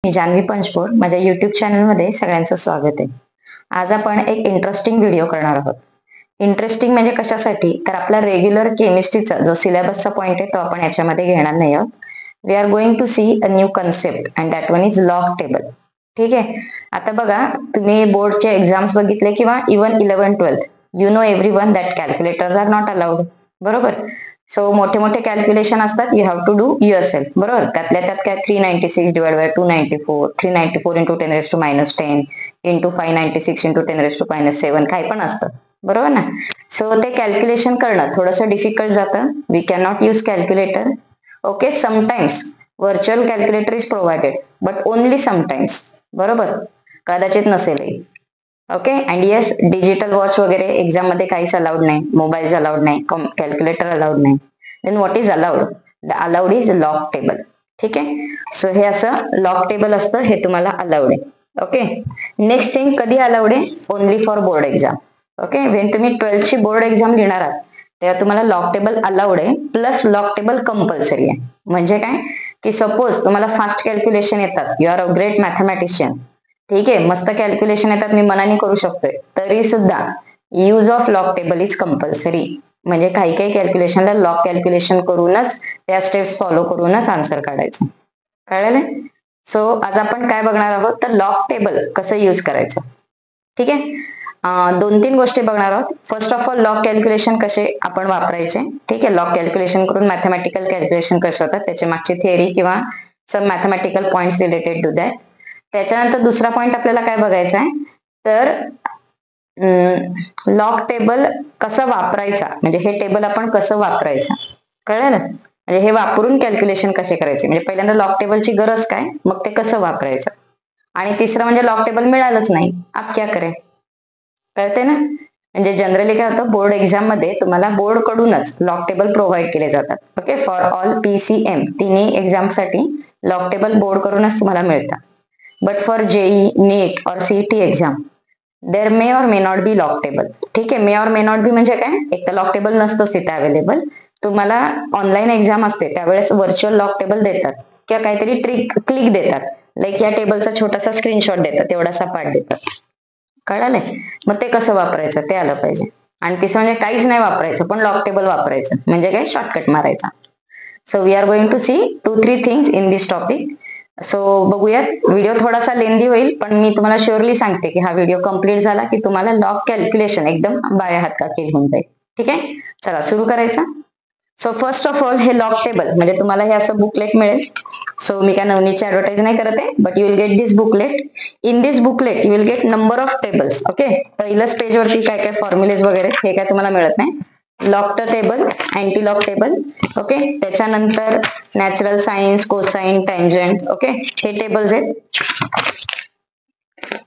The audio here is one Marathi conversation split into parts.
मी जान्हवी पंचपोर, माझ्या युट्यूब चॅनलमध्ये सगळ्यांचं स्वागत आहे. आज आपण एक इंटरेस्टिंग व्हिडिओ करणार आहोत. इंटरेस्टिंग म्हणजे कशासाठी, तर आपला रेग्युलर केमिस्ट्रीचा जो सिलेबसचा पॉइंट आहे तो आपण याच्यामध्ये घेणार नाही आहोत. We are going to see a new concept and that one is log table. ठीक आहे. आता बघा, तुम्ही बोर्डचे एक्झाम्स बघितले किंवा even 11-12th, you know every one that calculators are not allowed. बरोबर. सो मोठे मोठे कॅल्क्युलेशन असतात, you have to do yourself. बरोबर. त्यातल्या त्यात काय 396 divide by 294, 394 into 10⁻⁻10 into 596 into 10⁻⁻7 काय पण असतं. बरोबर ना. सो ते कॅल्क्युलेशन करणं थोडंसं डिफिकल्ट जातं. We can not use calculator. Okay. Sometimes virtual calculator is provided but only sometimes. बरोबर. कदाचित नसेलही. Okay. And yes, digital watch वगैरे एक्झाम मध्ये काहीच अलाउड नाही, मोबाईल अलाउड नाही, कॅल्क्युलेटर अलाउड नाही. Then what is allowed? The allowed is log table. ठीक आहे. सो हे असं लॉग टेबल असतं, हे तुम्हाला अलाउड आहे. ओके. नेक्स्ट थिंग, कधी अलाउड आहे? Only for board exam. Okay. Wien तुम्ही 12th ची बोर्ड एक्झाम घेणार आहात तेव्हा तुम्हाला लॉग टेबल अलाउड आहे, प्लस लॉग टेबल कंपल्सरी आहे. म्हणजे काय की सपोज तुम्हाला फास्ट कॅल्क्युलेशन येतात, you are a great mathematician. ठीक आहे, मस्त कॅल्क्युलेशन येतात, मी मनाने करू शकतोय, तरी सुद्धा use of log table is compulsory. म्हणजे काही काही कॅल्क्युलेशनला लॉग कॅल्क्युलेशन करूनच, त्या स्टेप्स फॉलो करूनच आन्सर काढायचं. कळलं? सो आज आपण काय बघणार आहोत, तर लॉग टेबल कसं यूज करायचं. ठीक आहे. 2-3 गोष्टी बघणार आहोत. First of all, log calculation कसे आपण वापरायचे. ठीक आहे. लॉग कॅल्क्युलेशन करून मॅथमॅटिकल कॅल्क्युलेशन कसे होतात त्याची मागची थिअरी किंवा some mathematical points related to that. त्याच्यानंतर दुसरा पॉइंट आपल्याला काय बघायचा आहे, तर लॉग टेबल कसं वापरायचा, म्हणजे हे टेबल आपण कसं वापरायचं. कळलं ना. म्हणजे हे वापरून कॅल्क्युलेशन कसे करायचे, म्हणजे पहिल्यांदा लॉग टेबलची गरज काय, मग ते कसं वापरायचं. आणि तिसरं म्हणजे लॉग टेबल मिळालंच नाही, आप क्या करे. कळते ना. म्हणजे जनरली काय होतं, बोर्ड एक्झाम मध्ये तुम्हाला बोर्ड कडूनच लॉग टेबल प्रोव्हाइड केले जातात. ओके. फॉर ऑल PCM तिन्ही एक्झाम साठी लॉग टेबल बोर्ड कडूनच तुम्हाला मिळतात. बट फॉर JEE, NEET और CET एक्झाम देर मे और may not be log table. ठीक आहे. मे और मे नॉट बी म्हणजे काय, एक तर लॉग टेबल नसतंच तिथे अवेलेबल. तुम्हाला ऑनलाईन एक्झाम असते त्यावेळेस व्हर्च्युअल लॉग टेबल देतात किंवा काहीतरी ट्रिक क्लिक देतात, लाईक या टेबलचा छोटासा स्क्रीनशॉट देतात, तेवढासा पार्ट देतात. कळालंय. मग ते कसं वापरायचं ते आलं पाहिजे. आणि तिसरं म्हणजे काहीच नाही वापरायचं, पण लॉग टेबल वापरायचं, म्हणजे काय, शॉर्टकट मारायचा. So we are going to see 2-3 things in this topic. So बघूयात. व्हिडिओ थोडासा लेंदी होईल, पण मी तुम्हाला श्युअरली सांगते की हा व्हिडिओ कंप्लीट झाला की तुम्हाला लॉग कॅल्क्युलेशन एकदम बाया हात केली होऊन जाईल. ठीक आहे. चला सुरू करायचा. सो फर्स्ट ऑफ ऑल, हे लॉग टेबल म्हणजे तुम्हाला हे असं बुकलेट मिळेल. सो मी काय नवनीतची ऍडव्हर्टाईज नाही करत आहे, but you will get this booklet. In this booklet you will gate number of tables. Okay. पहिल्याच पेजवरती काय काय फॉर्म्युलेज वगैरे हे काय तुम्हाला मिळत नाही. Log table, anti log table. Okay. त्याच्यानंतर natural science, cosine, tangent. Okay. हे टेबल्स आहेत.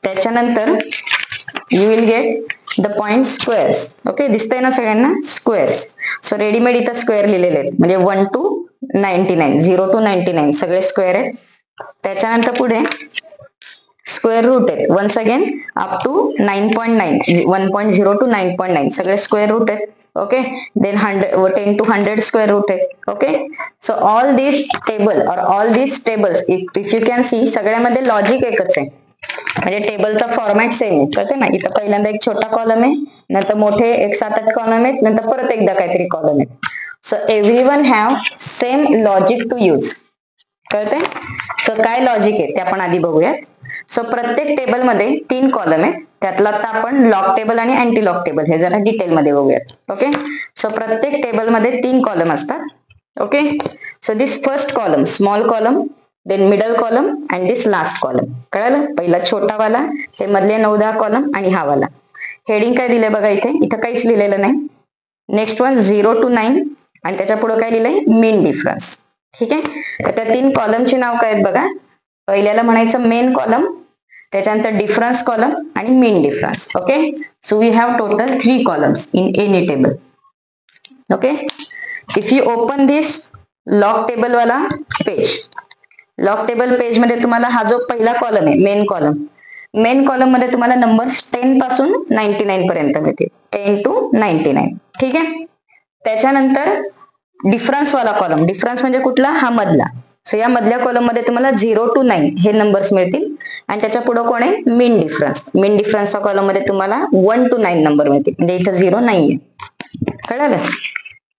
त्याच्यानंतर you will get the point squares. Okay. दिसतंय ना सगळ्यांना, स्क्वेअर्स. सो रेडीमेड इथं स्क्वेअर लिहिलेले आहेत, म्हणजे 1 to 99, 0 to 99 सगळे स्क्वेअर आहेत. त्याच्यानंतर पुढे स्क्वेअर रूट आहेत, once again up to 9.9, 1.0 to 9.9 सगळे स्क्वेअर रूट आहेत. Okay. Then 10 to 100 square root आहे. Okay. So all this table और all this tables if you can see, सगळ्यामध्ये लॉजिक एकच आहे, म्हणजे टेबलचा फॉर्मॅट सेम आहे. कळते ना. इथं पहिल्यांदा एक छोटा कॉलम आहे, नंतर मोठे एक 7-8 कॉलम आहेत, नंतर परत एकदा काहीतरी कॉलम आहे. So everyone have same logic to use. कळते. सो काय लॉजिक आहे ते आपण आधी बघूयात. सो प्रत्येक टेबलमध्ये 3 कॉलम आहेत. त्यातला आता आपण लॉग टेबल आणि अँटी लॉग टेबल हे जरा डिटेलमध्ये बघूयात. ओके. सो प्रत्येक टेबलमध्ये 3 कॉलम असतात. Okay. So this first column, small column, then middle column and this last column. कळलं. पहिला छोटा वाला, हे मधले 9-10 कॉलम आणि हा वाला. हेडिंग काय दिलंय बघा इथे, इथं काहीच लिहिलेलं नाही. नेक्स्ट वन 0 to 9 आणि त्याच्या पुढे काय लिहिलंय, मीन डिफरन्स. ठीक आहे. तर त्या 3 कॉलमची नाव काय आहेत बघा. पहिल्याला म्हणायचं मेन कॉलम, त्याच्यानंतर डिफरन्स कॉलम आणि mean difference. Okay. So we have total 3 columns in any table. Okay. If you open this log table वाला पेज, लॉग टेबल पेज मध्ये तुम्हाला हा जो पहिला कॉलम आहे, मेन कॉलम, मेन कॉलम मध्ये तुम्हाला नंबर्स 10 पासून 99 पर्यंत मिळतील, 10 to 99. ठीक आहे. त्याच्यानंतर डिफरन्स वाला कॉलम, डिफरन्स म्हणजे कुठला, हा मधला, सो या मधल्या कॉलम मध्ये तुम्हाला 0 to 9 हे नंबर्स मिळतील आणि त्याच्या पुढे कोण आहे मीन डिफरन्स. मीन डिफरन्सच्या कॉलम मध्ये तुम्हाला 1 to 9 नंबर मिळतील, म्हणजे इथं 0 नाहीये. कळलं?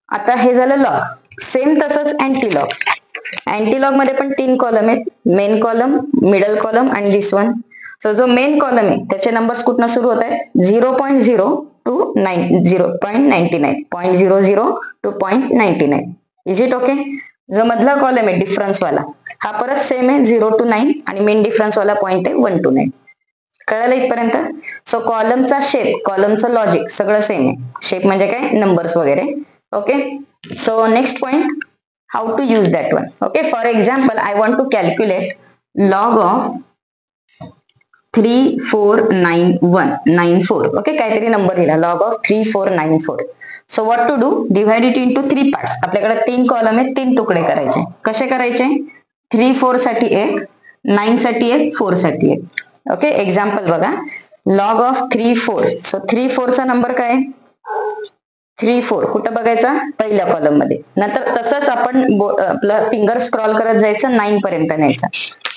आता हे झालं लॉग. सेम तसंच अँटीलॉग. अँटीलॉग मध्ये पण 3 कॉलम आहेत, मेन कॉलम, मिडल कॉलम आणि दिस वन. सो जो मेन कॉलम आहे त्याचे नंबर्स कुठनं सुरू होत आहेत 0.0 to 0.99, 0.00 to 0.99. Is it okay? जो मधला कॉलम आहे डिफरन्स वाला हा परत सेम आहे 0 to 9 आणि मेन डिफरन्स वाला पॉइंट आहे 1 to 9. कळलं इथपर्यंत? सो कॉलमचा शेप, कॉलमचं लॉजिक सगळं सेम आहे. शेप म्हणजे काय नंबर्स वगैरे. Okay, so next point, how to use that one. Okay, for example I want to calculate log of 349194. Okay, काहीतरी नंबर दिला log of 3494. So what to do, divide it into 3 parts. आपल्याकडे 3 कॉलम आहेत, 3 तुकडे करायचे. कसे करायचे? 3 4 साठी एक, 9 साठी एक, 4 साठी एक. ओके, एक्झाम्पल बघा, लॉग ऑफ 3 4. सो 3 4 चा नंबर काय? 3 4 कुठं बघायचा? पहिल्या कॉलम मध्ये. नंतर तसंच आपण आपलं फिंगर स्क्रॉल करत जायचं, 9 पर्यंत न्यायचा.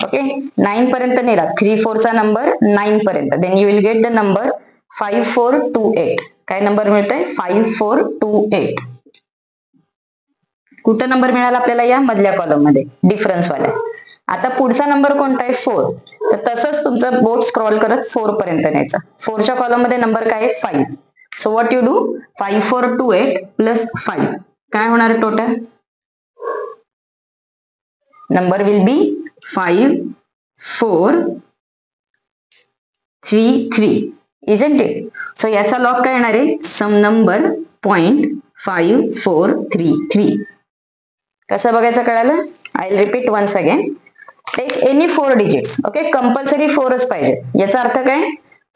ओके, 9 पर्यंत नेला, 3 4 चा नंबर 9 पर्यंत, then you will get the number 5428. काय नंबर मिळतोय? 5428. कुठं नंबर मिळाला आपल्याला? या मधल्या कॉलम मध्ये, डिफरन्स वाला. आता पुढचा नंबर कोणता आहे? 4. तर तसंच तुमचं बोट स्क्रॉल करत 4 पर्यंत न्यायचा. 4 च्या कॉलम मध्ये नंबर काय आहे? 5. So what you do, 5428 plus 5 काय होणार total? Number will be 5433. Isn't it? So याचा लॉग काय येणार आहे? Some number 0.5433. कसं बघायचं कळालं? I will repeat once again. Take any 4 digits. Okay, compulsory 4च पाहिजे. याचा अर्थ काय?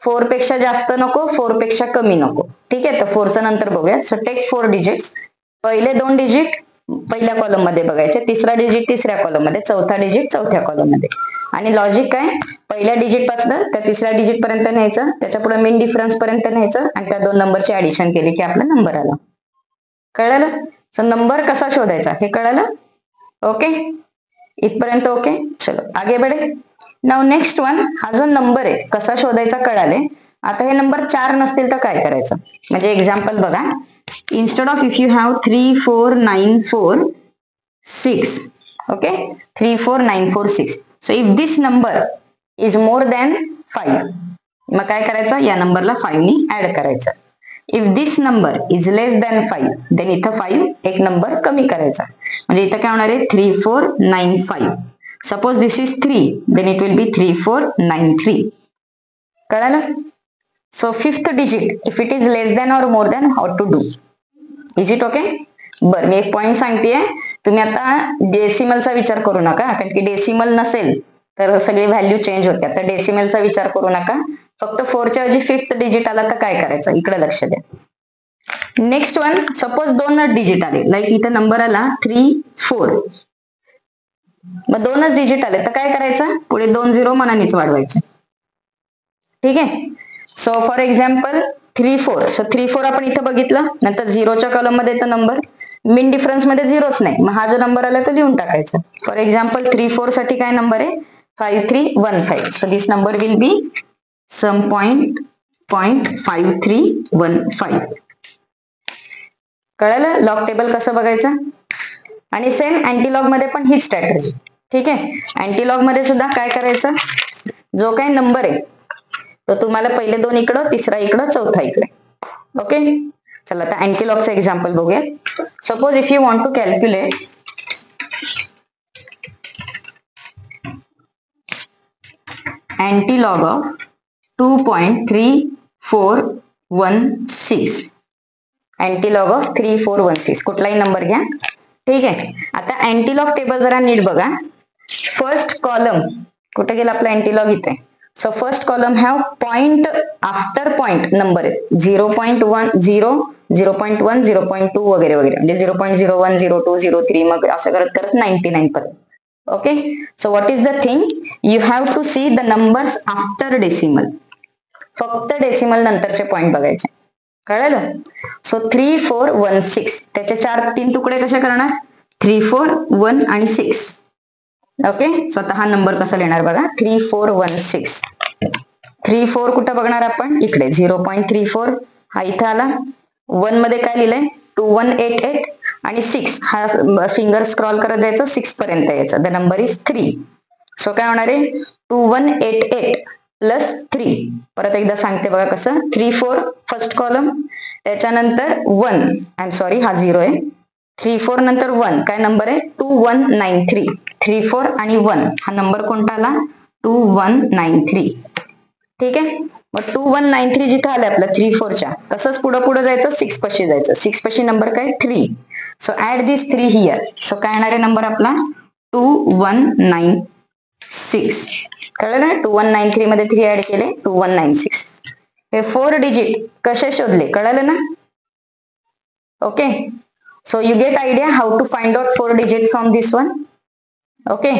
4 पेक्षा जास्त नको, 4 पेक्षा कमी नको. ठीक आहे, तर 4चा नंतर बघूया. So take 4 digits. पहिले 2 डिजिट पहिल्या कॉलम मध्ये बघायचे, तिसरा डिजिट तिसऱ्या कॉलम मध्ये, चौथा डिजिट चौथ्या कॉलम मध्ये. आणि लॉजिक काय? पहिल्या डिजिट पासून त्या तिसऱ्या डिजिट पर्यंत न्यायचं, त्याच्या पुढे मेन डिफरन्स पर्यंत न्यायचं आणि त्या 2 नंबरची ऍडिशन केली की आपला नंबर आला. कळलं? सो नंबर कसा शोधायचा हे कळलं? ओके, इथपर्यंत ओके. चलो आगे बढे. नाउ नेक्स्ट वन, हा जो नंबर आहे कसा शोधायचा कळाले. आता हे नंबर 4 नसतील तर काय करायचं? म्हणजे एक्झाम्पल बघा, instead of if you have 34946. Okay, 34946. So if this number is more than 5, मग काय करायचं? या नंबरला 5 नी ऍड करायचं. If this number is less than 5, then इथं 5 एक नंबर कमी करायचा. म्हणजे इथं काय होणार आहे? 3495. Suppose this is 3, then it will be 3493. कळालं? So 5th digit if it is less than or more than, how to do? Is it okay? बरं, मी एक पॉइंट सांगतेय, तुम्ही आता डेसिमलचा विचार करू नका, कारण की डेसिमल नसेल तर सगळी व्हॅल्यू चेंज होते. आता डेसिमलचा विचार करू नका, फक्त 4 च्या ऐवजी 5th डिजिट आला तर काय करायचं? इकडे लक्ष द्या. नेक्स्ट वन, सपोज 2च डिजिट आले, लाईक इथं नंबर आला 3 4, मग 2च डिजिट आले तर काय करायचं? पुढे 2 0 मनानेच वाढवायचे. ठीक आहे, सो फॉर एक्झाम्पल 3 4. सो 3 4 आपण इथं बघितलं, नंतर 0च्या कॉलम मध्ये तर नंबर, मिन डिफरन्स मध्ये 0च नाही, मग हा जो नंबर आला तो लिहून टाकायचा. फॉर एक्झाम्पल 3 4 साठी काय नंबर आहे? 5315. So this number will be some point 5315. कळलं लॉग टेबल कसं बघायचं? आणि सेम अँटीलॉग मध्ये पण ही स्ट्रॅटेजी. ठीक आहे, अँटीलॉग मध्ये सुद्धा काय करायचं? जो काही नंबर आहे तो तुम्हाला पहिले 2 इकडं, तिसरा इकडं, चौथा इकडे. ओके, चला आता अँटीलॉगचं एक्झाम्पल बघूया. Suppose if you want to calculate antilog of 2.3416. Antilog of 3416 कुठलाही नंबर घ्या. ठीक आहे, आता अँटीलॉग टेबल जरा नीट बघा. फर्स्ट कॉलम कुठे गेला आपला अँटीलॉग? इथे. So first column have point after point number आहे, 0.1 0 0.1 0.2 वगैरे वगैरे, म्हणजे 0.01 02 03 मग असं करत करत 99 पर्यंत. Okay, so what is the thing? You have to see the numbers after decimal. फक्त डेसिमल नंतरचे पॉइंट बघायचे. कळलं? सो 3416 त्याचे 3 तुकडे कसे करणार? 3 4 1 आणि 6. ओके, स्वतः हा नंबर कसा लिहिणार बघा, 3416. 34 कुठं बघणार आपण, इकडे 0.34 हा इथं आला. 1 मध्ये काय लिहिलंय, 2188 आणि 6 हा फिंगर स्क्रॉल करत जायचं, 6 पर्यंत यायचं. The number is 3. सो काय होणार आहे, 2188 प्लस 3. परत एकदा सांगते बघा कसं, 34 फर्स्ट कॉलम, त्याच्यानंतर 1, आय एम सॉरी हा 0 आहे. 34 नंतर 1 काय नंबर आहे, 2193. 34 आणि 1 हा नंबर कोणता आला, 2193. ठीक आहे, मग 2193 जिथं आलं आपलं 34च्या, तसंच पुढं पुढं जायचं, 6 पाशी जायचं. 6 पाशी नंबर काय, 3. So add this 3 here. So काय येणार आहे नंबर आपला, 2196. कळलं ना, 2193 मध्ये 3 ऍड केले, 2196. हे 4 डिजिट कसे शोधले, कळलं ना. Okay, so you get idea how to find out 4 digit from this one. Okay,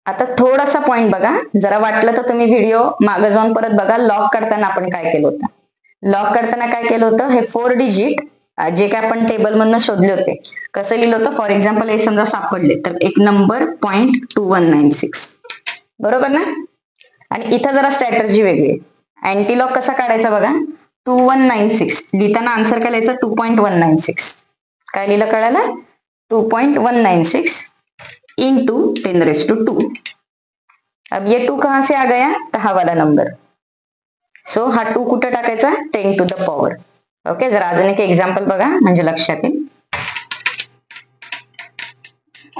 आता थोडासा पॉइंट बघा, जरा वाटलं तर तुम्ही व्हिडिओ मागे जाऊन परत बघा. लॉक करताना आपण काय केलं होतं, लॉक करताना काय केलं होतं, हे 4 डिजिट जे काय आपण टेबल मधनं शोधले होते, कसं लिहिलं होतं. फॉर एक्झाम्पल हे समजा सापडले तर एक नंबर 0.2196, बरोबर ना. आणि इथं जरा स्ट्रॅटर्जी वेगळी आहे. अँटी लॉक कसा काढायचा बघा, 2196 लिहिताना आन्सर काय लिहायचं, 2.196. काय लिहिलं कळालं, 2.196 इंटू 10⁻². अब ये 2 कहां से आ गया, तो हा वाला नंबर. सो हा 2 कुठं टाकायचा, 10 टू द पॉवर. ओके, जरा अजून एक एक्झाम्पल बघा म्हणजे लक्षात येईल.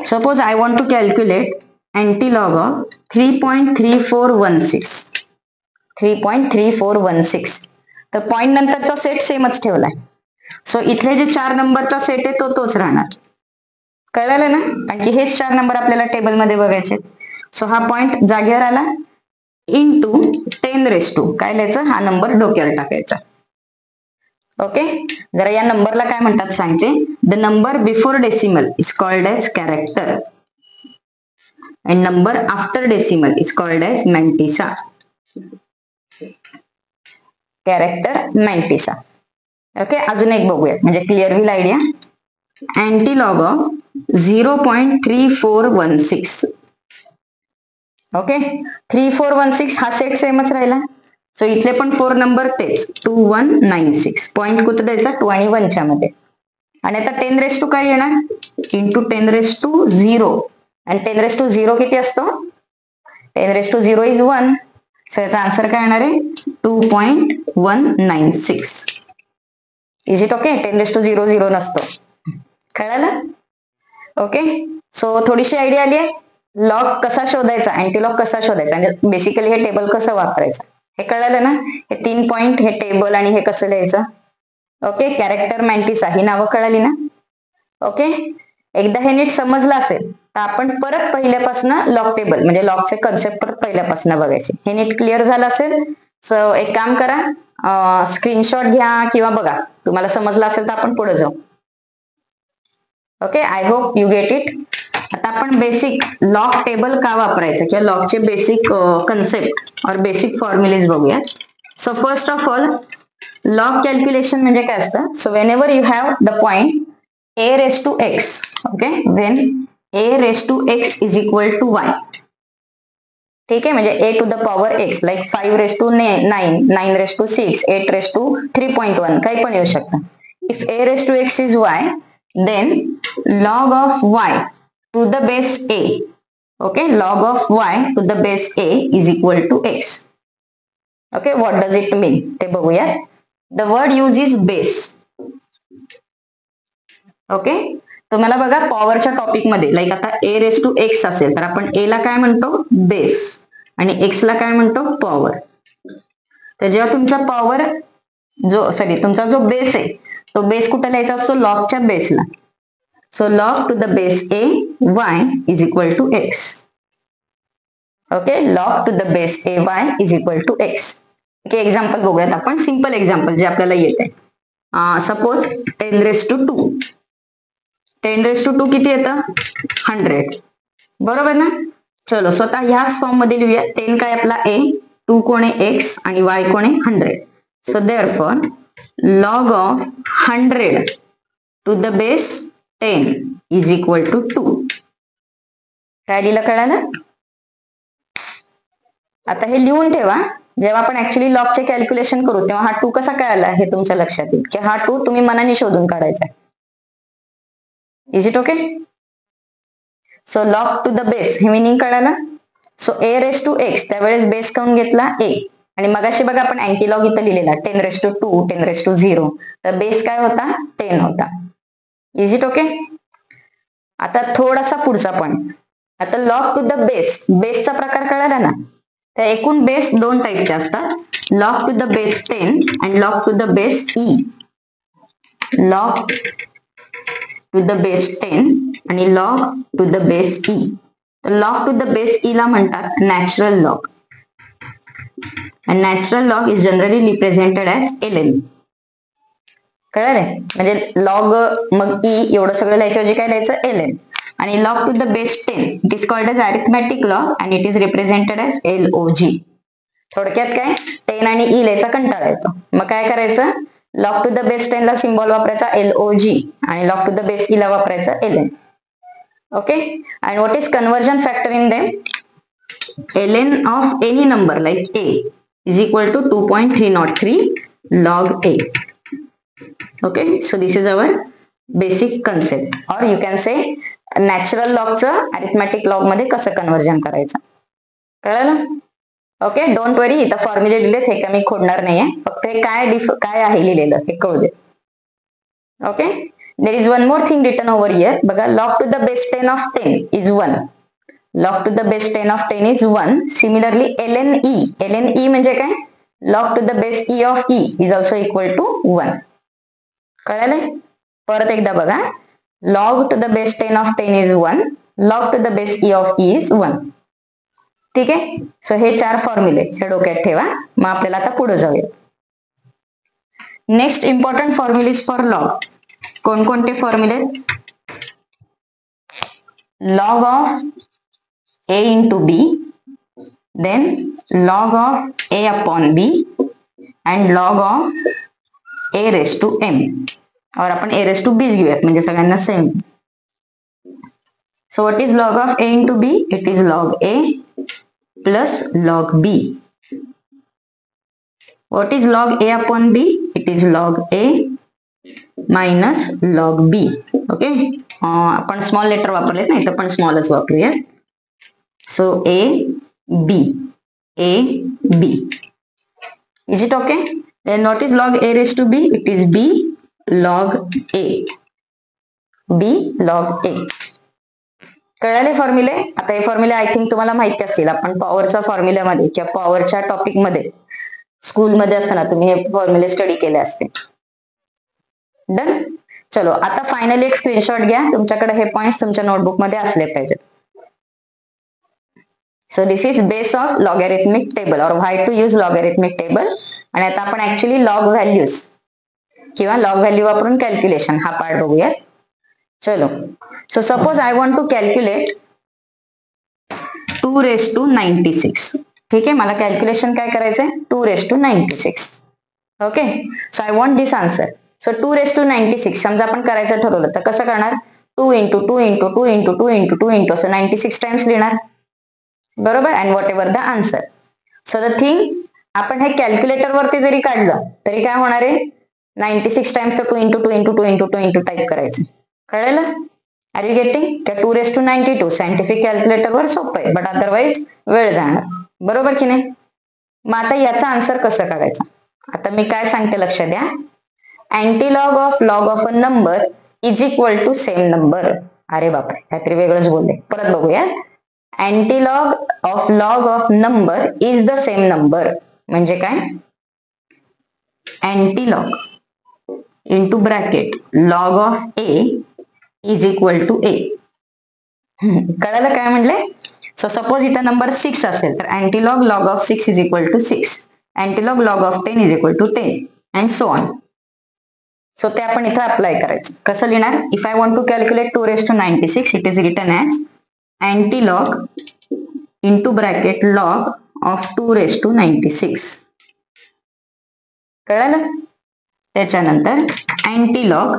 Suppose I want to calculate antilog of 3.3416. 3.3416 तर पॉइंट नंतरचा सेट सेमच ठेवलाय. सो इथे जे 4 नंबरचा सेट आहे तो तोच राहणार. कळलं ना, कारण की हेच 4 नंबर आपल्याला टेबलमध्ये बघायचे. सो हा पॉइंट जागेवर आला, इंटू 10⁻². काय लिहायचं, हा नंबर डोक्यावर टाकायचा. ओके, जरा या नंबरला काय म्हणतात सांगते. The number before decimal is called as character and number after decimal is called as mantissa. Character mantissa. Okay, अजून एक बघूया म्हणजे क्लिअर होईल आयडिया. अँटीलॉग ऑफ 0.3416. ओके, 3416 हा सेट सेमच राहिला. सो इथले पण 4 नंबर तेच, 2196. पॉइंट कुठं द्यायचा, 2 आणि 1 च्या मध्ये. आणि आता 10⁻² काय येणार, इंटू 10⁻0. आणि 10⁻0 किती असतो, 10⁻0 इज 1. सो याचा आन्सर काय येणार आहे, 2.196. इज इट ओके, 10⁻0 0 नसतो. कळालं. ओके, सो थोडीशी आयडिया आली आहे. लॉग कसा शोधायचा, अँटीलॉग कसा शोधायचा, म्हणजे बेसिकली हे टेबल कसं वापरायचं हे कळालं ना. हे 3 पॉइंट, हे टेबल आणि हे कसं लिहायचं. ओके, कॅरेक्टर मॅन्टिसा ही नावं कळाली ना. ओके, एकदा हे नीट समजलं असेल तर आपण परत पहिल्यापासून लॉग टेबल म्हणजे लॉगचे कन्सेप्ट परत पहिल्यापासून बघायचे. हे नीट क्लिअर झालं असेल. सो एक काम करा, स्क्रीनशॉट घ्या किंवा बघा, तुम्हाला समजलं असेल तर आपण पुढे जाऊ. Okay, I hope you get it. आता आपण बेसिक लॉग टेबल का वापरायचं किंवा लॉगचे बेसिक कन्सेप्ट और बेसिक फॉर्म्युलेज बघूया. So first of all, log calculation म्हणजे काय असतं. So whenever you have the point a⁻x, okay, when a⁻x is equal to y. ठीक आहे, म्हणजे a to the power x, like 5⁹9, 9�6, 8⁻3.1 काही पण येऊ शकतं. If a⁻x is y, then log of y to the base a, okay, log of y to the base a is equal to x. Okay, what does it mean ते बघूया. The word used is base. Okay, तुम्हाला बघा पॉवरच्या टॉपिक मध्ये लाईक आता a⁻x असेल तर आपण a ला काय म्हणतो, बेस, आणि x ला काय म्हणतो, पॉवर. तर जेव्हा तुमचा पॉवर तुमचा जो बेस आहे तो बेस कुठे लिहायचा असतो, लॉगच्या बेसला. So log to the base a y is equal to x. Okay, log to the base a y is equal to x. Okay, example बघूयात आपण, सिंपल एक्झाम्पल जे आपल्याला येते. सपोज 10⁻². 10⁻² किती येतं, 100, बरोबर ना. चलो स्वतः ह्याच फॉर्म मध्ये लिहूया. 10 काय आपला a, 2 कोण आहे x आणि y कोण आहे 100. So therefore log of 100 to the base 10 is equal to 2. काय लिहिलं कळलं? आता हे लिहून ठेवा. जेव्हा आपण ऍक्च्युली लॉगचे कॅल्क्युलेशन करू तेव्हा हा 2 कसा कळाला हे तुमच्या लक्षात येईल की हा 2 तुम्ही मनाने शोधून काढायचा. Is it okay? So log to the base हे मिनिंग कळालं. So a raise to x त्यावेळेस बेस काऊन घेतला a, आणि मगाशी बघा आपण अँटीलॉग इथं लिहिलेला 10 रेस टू 2 10 रेस टू 0, तर बेस काय होता 10 होता. Is it okay? आता थोडासा पुढचा पॉइंट. आता लॉग टू द बेस, बेसचा प्रकार कळाला ना. तर एकूण बेस 2 टाईपचे असतात, लॉग टू द बेस 10 आणि log to the base e. Log to the base 10 आणि log to the base e. Log to the base e ला म्हणतात natural log. Natural log is generally represented as ln. कळलं? म्हणजे लॉग मग e एवढं सगळं लिहायच्याऐवजी काय लिहायचं ln. आणि log to the base 10 it is called as arithmetic log and it is represented as log. थोडक्यात काय 10 आणि e लिहायचा कंटाळा येतो, मग काय करायचं, लॉग टू द बेस 10 ला सिम्बॉल वापरायचा log आणि log to the base e ला वापरायचा ln. Okay? and what is conversion factor in them? ln of any number like a is equal to 2.303 log a. Okay, so this is our basic concept, or you can say natural log चं अरिथमॅटिक लॉग मध्ये कसं कन्वर्जन करायचं. कळलं? ओके, डोंट वरी, इथं फॉर्म्युले लिहिलेत हे कमी खोडणार नाहीये, फक्त हे काय आहे लिहिलेलं हे कळू दे. Okay, there is one more thing written over here. बघा, log to the base 10 of 10 is 1. log to the base 10 of 10 is 1. Similarly, ln e म्हणजे काय, log to the base e of e is also equal to 1. कळलं? परत एकदा बघा, log to the base 10 of 10 is 1. log to the base e of e is 1. ठीक आहे? सो हे 4 फॉर्म्युले हे डोक्यात ठेवा. मग आपल्याला आता पुढे जाऊया. Next important formulae for log. कोणकोणते फॉर्म्युले? Log of a into b, then log of a upon b and log of a raised to m. और आपण a raised to b घेऊयात म्हणजे सगळ्यांना same. So what is log of a into b? It is log a plus log b. What is log a upon b? It is log a minus log b. Okay, आपण स्मॉल लेटर वापरलेत ना, इथं पण स्मॉलच वापरूया. So a b, a b. Is it okay? Then what is log a raised to b? It is b log a. b log a. कळाले फॉर्म्युले? आता हे फॉर्म्युले आय थिंक तुम्हाला माहिती असतील. आपण पॉवरच्या फॉर्म्युल्यामध्ये किंवा पॉवरच्या टॉपिक मध्ये स्कूलमध्ये असताना तुम्ही हे फॉर्म्युले स्टडी केले असते. डन. चलो, आता फायनली एक स्क्रीनशॉट घ्या. तुमच्याकडे हे पॉइंट्स तुमच्या नोटबुक मध्ये असले पाहिजेत. So this is base of logarithmic table और why to use logarithmic table. आणि आता आपण ऍक्च्युली लॉग व्हॅल्यूज किंवा लॉग व्हॅल्यू वापरून कॅल्क्युलेशन हा पार्ट बघूया. चलो, so suppose I want to calculate 2 raised to 96. ठीक आहे, मला कॅल्क्युलेशन काय करायचंय 2 raised to 96. Okay, so I want this answer. So 2 raised to 96 समजा आपण करायचं ठरवलं तर कसं करणार, 2 into 2 into 2 into 2 into 2 into असं 96 टाइम्स लिहिणार. बरोबर, and what ever the answer. So the thing, आपण हे कॅल्क्युलेटर वरती जरी काढलं तरी काय होणार आहे, 96 times 2 into 2 into 2 into 2 into type करायचं. कळलं? Are you getting? 2 raised to 92 scientific calculator वर सोपं आहे, बट अदरवाइज वेळ जाणार. बरोबर की नाही? मग आता याचा आन्सर कसं काढायचा? आता मी काय सांगते लक्षात द्या. Antilog of log of a number is equal to same number. अरे बापरे, काहीतरी वेगळंच बोलले, परत बघूया. Antilog of log of number is the same number. म्हणजे काय, antilog into bracket log of A is equal to A. कळालं काय म्हणले? सो सपोज इथं नंबर 6 असेल तर antilog log of 6 is equal to 6. Antilog log of 10 is equal to 10 and so on. So ते आपण इथं अप्लाय करायचं. कसं लिहिणार? If I want to calculate 2 raised to 96 it is written as antilog into bracket log of 2 raised to 96. कळालं? त्याच्यानंतर अँटीलॉग,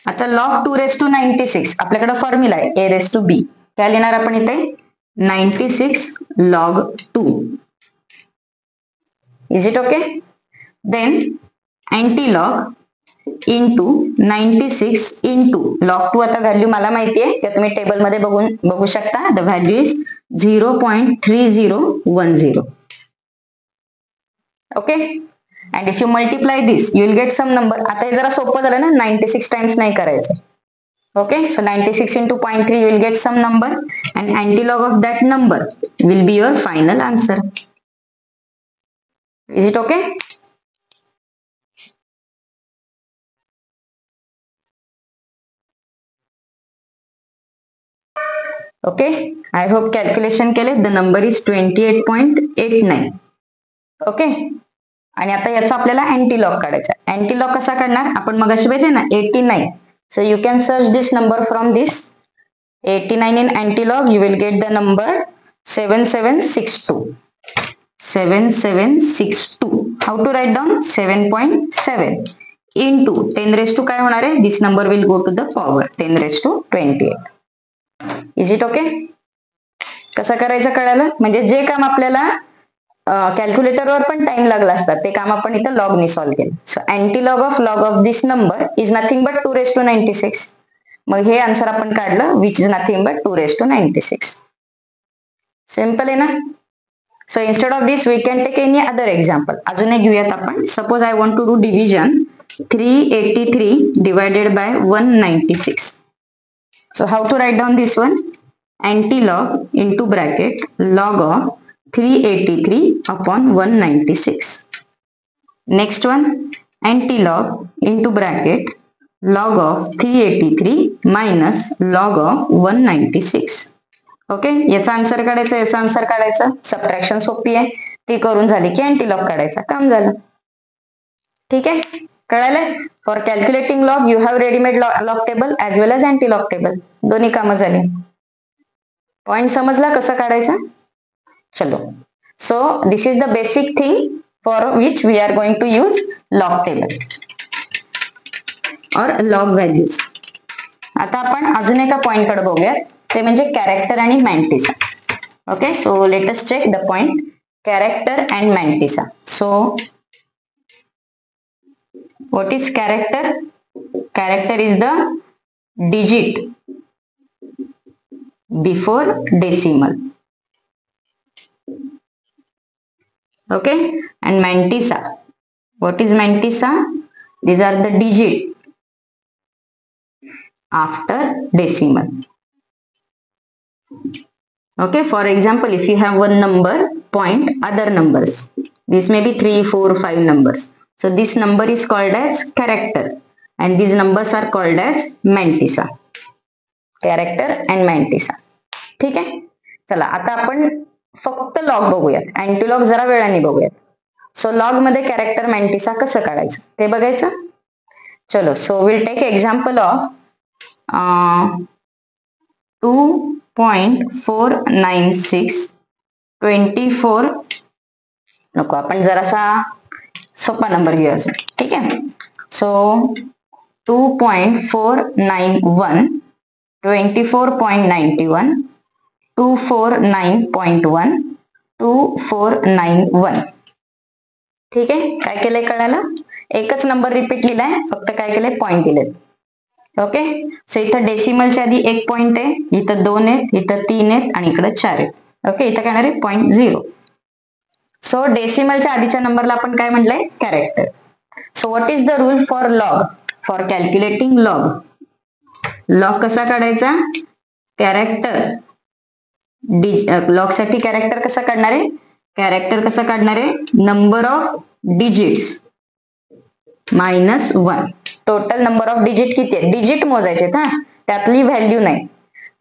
आता लॉग 2 raised to 96 आपल्याकडे फॉर्म्युला आहे a raised to b. काय लिहिणार आपण इथे 96 log 2. Is it okay? Then antilog into 96 into log 2. आता व्हॅल्यू मला माहिती आहे की तुम्ही टेबल मध्ये बघू शकता. The value is 0.3010. Okay, and if you multiply this you will get some number. आता हे जरा सोपं झालं ना, 96 टाइम्स नाही करायचं. Okay, so 96 into 0.3 you will get some number and antilog of that number will be your final answer. Is it okay? Okay, I hope calculation केले. The number is 28.89. ओके, आणि आता याचा आपल्याला अँटीलॉग काढायचा. अँटीलॉग कसा काढणार? आपण मगाशी बघितले ना 89. So you can search this number from this 89 in antilog. You will get the number 7762. 7762. How to write down? 7.7 into 10 raised to काय होणार आहे? This number will go to the power 10 raised to 28. Is it okay? कसं करायचं कळालं? म्हणजे जे काम आपल्याला कॅल्क्युलेटरवर पण टाइम लागला असतात ते काम आपण इथं लॉगने सॉल्व्ह केलं. So antilog of log of this number is nothing but 2 raised to 96. मग हे आन्सर आपण काढलं which is nothing but 2 raised to 96. Simple आहे ना? So instead of this we can take any other example. अजून एक घेऊयात आपण. Suppose I want to do division 383 divided by 196. So how to write down this one? Antilog into bracket log of 383 upon 196. Next one, antilog into bracket log of 383 minus log of 196. Okay, याचा आन्सर काढायचा, याचा आन्सर काढायचा. सबट्रॅक्शन सोपी आहे, ती करून झाली की अँटीलॉग काढायचा, काम झालं. ठीक आहे, कळालं? For calculating log you have readymade log table as well as antilog table. दोन्ही कामं झाली. पॉइंट समजला कसं काढायचा? चलो, so this is the basic thing for which we are going to use log table or log values. आता आपण अजून एका पॉइंट कडे बघूयात, ते म्हणजे कॅरेक्टर आणि mantissa. Okay, so let us check the point character and mantissa. So what is character? Character is the digit before decimal. Okay, and mantissa, what is mantissa? These are the digit after decimal. Okay, for example, if you have one number, point other numbers. This may be 3, 4, 5 numbers. So this number is called as character and these numbers are called as mantissa. Character and mantissa. ठीक आहे, चला आता आपण फक्त लॉग बघूयात. अँटीलॉग जरा वेळाने बघूयात. सो लॉग मध्ये कॅरेक्टर मॅन्टिसा कसं काढायचं ते बघायचं. चलो, so will take example of 2.496 24. नको, आपण जरासा सोपा नंबर घेऊया. ठीक आहे, सो 2.491 24.91 249.1 2491. ठीक आहे, काय केलंय कळालं? एकच नंबर रिपीट लिहिलाय, फक्त काय केलंय पॉइंट दिलेत. ओके, सो इथं डेसिमलच्या आधी एक पॉइंट आहे, इथं 2 आहेत, इथं 3 आहेत आणि इकडे 4 आहेत. ओके, इथं काय आहे 0.0. सो डेसिमलच्या आधीच्या नंबरला आपण काय म्हटलंय? Character. So what is the rule for log? For calculating log, log कसा काढायचा? कॅरेक्टर लॉग साठी कॅरेक्टर कसा काढणार आहे? कॅरेक्टर कसं काढणार आहे? Number of digits -1. Total number of digit किती आहे? डिजिट मोजायचे, हा त्यातली व्हॅल्यू नाही.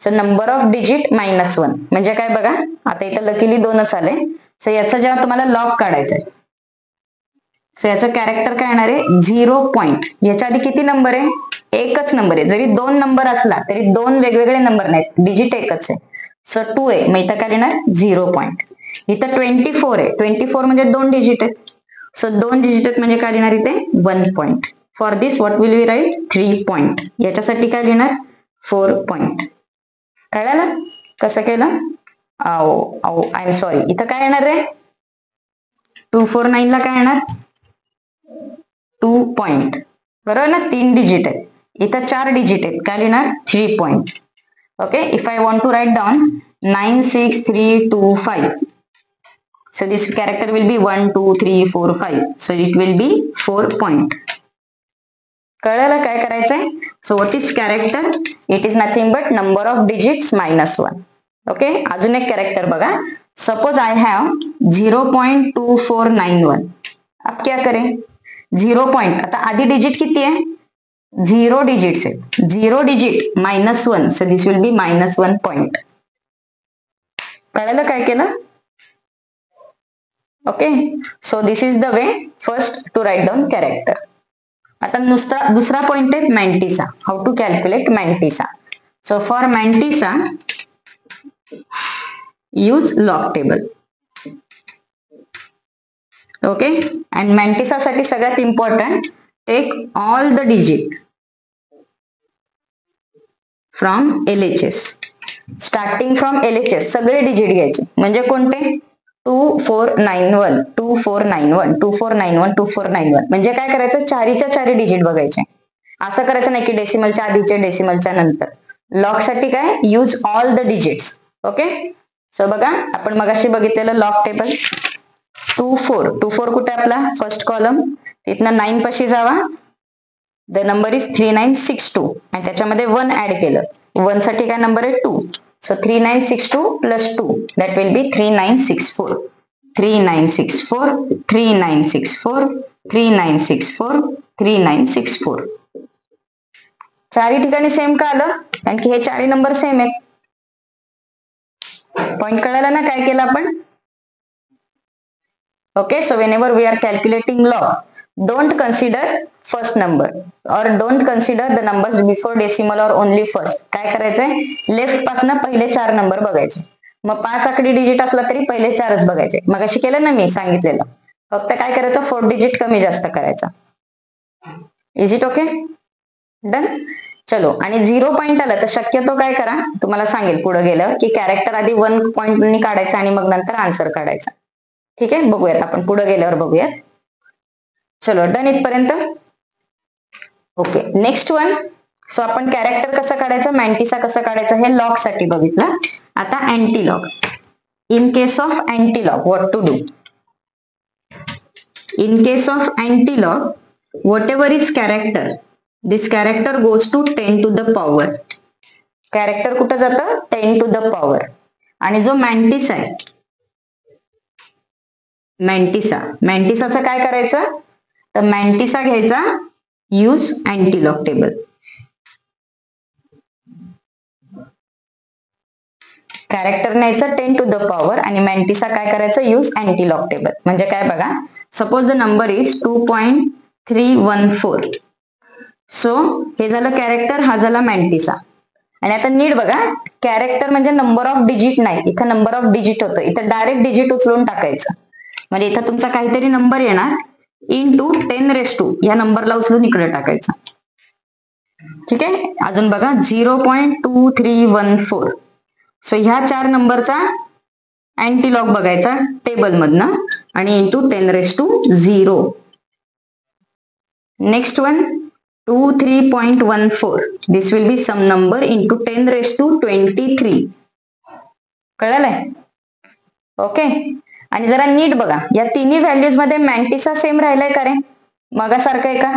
सो नंबर ऑफ डिजिट -1 म्हणजे काय बघा, आता इथं लकीली 2च आले. सो याचा जेव्हा तुम्हाला लॉग काढायचा आहे, सो याचं कॅरेक्टर काय येणार आहे? 0 पॉइंट. याच्या आधी किती नंबर आहे? एकच नंबर आहे. जरी 2 नंबर असला तरी 2 वेगवेगळे नंबर नाहीत, डिजिट एकच आहे. सो 2 आहे, मग इथं काय लिहिणार? 0 पॉइंट. इथं 24 आहे, 24 म्हणजे 2 डिजिट आहेत. सो 2 डिजिट आहेत म्हणजे काय लिहिणार इथे? 1 point. For this what will we write? 3 point. याच्यासाठी काय लिहिणार? 4 पॉइंट. कळालं? कसं केलं? आय एम सॉरी, इथं काय येणार रे? 249 ला काय येणार? 2 पॉइंट, बरोबर ना? 3 डिजिट आहेत, इथं 4 डिजिट आहेत, काय लिहिणार? 3 point. Okay, if I want to write down 96325, so this character will be 1 2 3 4 5, so it will be 4 point. कळलं काय करायचंय? So what is character? It is nothing but number of digits -1. Okay, अजून एक कॅरेक्टर बघा. Suppose I have 0.2491. अब क्या करें? 0 पॉइंट, आता आधी डिजिट किती आहे? 0 डिजिट्स आहेत, 0 digit -1, so this will be -1 point. कळलं काय केलं? Okay, so this is the way first to write down character. आता दुसरा पॉइंट आहे mantissa. How to calculate mantissa? So for mantissa use log table. Okay, and mantissa साठी सगळ्यात important, take all the digit from LHS. Starting from LHS सगळे डिजिट घ्यायचे. म्हणजे कोणते? 2491, 2491, 2491, 2491. म्हणजे काय करायचं? चारीच्या चारी डिजिट बघायचे. असं करायचं नाही की डेसिमलच्या आधीचे, डेसिमलच्या नंतर. लॉग साठी काय? Use all the digits. Okay, so बघा, आपण मगाशी बघितलेलं लॉग टेबल. 24 कुठे आपला? फर्स्ट कॉलम, तिथनं 9 पाशी जावा, द नंबर इज 3962, आणि त्याच्यामध्ये 1 ऍड केलं. 1 साठी काय नंबर आहे? 2. So 3962 plus 2, that will be 3964. 3964, 3964, 3964, 3964. चारही ठिकाणी सेम का आलं? कारण की हे चारही नंबर सेम आहेत. पॉइंट कळाला ना काय केलं आपण? Okay, so whenever we are calculating log, don't consider first number or don't consider the numbers before decimal or only first. काय करायचंय? लेफ्ट पासून पहिले 4 नंबर बघायचे. मग 5 आकडी डिजिट असला तरी पहिले 4च बघायचे. मग अशी केलं ना मी सांगितलेलं. फक्त काय करायचं? 4 डिजिट कमी जास्त करायचा. Is it okay? डन. चलो, आणि 0 पॉइंट आलं तर शक्यतो काय करा, तुम्हाला सांगेल पुढे गेल्यावर, की कॅरेक्टर आधी 1 पॉइंटनी काढायचा आणि मग नंतर आन्सर काढायचा. ठीक आहे, बघूयात आपण पुढे गेल्यावर बघूयात. चलो, डन इथपर्यंत. Okay, next one. सो आपण कॅरेक्टर कसं काढायचं, मॅन्टिसा कसं काढायचं हे लॉग साठी बघितलं. आता anti log. In case of anti log what to do? In case of anti log, whatever is character, this character goes to 10 to the power. Character कुठं जातं? 10 to the power. आणि जो मॅन्टिसा आहे, मॅन्टिसाचं काय करायचं? तर मॅन्टिसा घ्यायचा, use anti log table. Character न्यायचं 10 to the power आणि मॅन्टिसा काय करायचं? Use anti log table. म्हणजे काय बघा, suppose the number is 2.314. So हे झालं कॅरेक्टर, हा झाला मॅन्टिसा. आणि आता नीट बघा, कॅरेक्टर म्हणजे नंबर ऑफ डिजिट नाही, इथं नंबर ऑफ डिजिट होतं, इथं डायरेक्ट डिजिट उचलून टाकायचं. म्हणजे इथं तुमचा काहीतरी नंबर येणार, इंटू 10⁻², या नंबरला उचलून इकडे टाकायचा. ठीक आहे, अजून बघा 0.2314. सो ह्या 4 नंबरचा अँटी लॉग बघायचा टेबल मधनं आणि into 10⁻0. Next one 23.14. This will be some number into 10⁻23. कळलंय? ओके, आणि जरा नीट बघा, या तिन्ही व्हॅल्यूज मध्ये मॅन्टिसा सेम राहिलाय का रे? मगासारखं आहे का?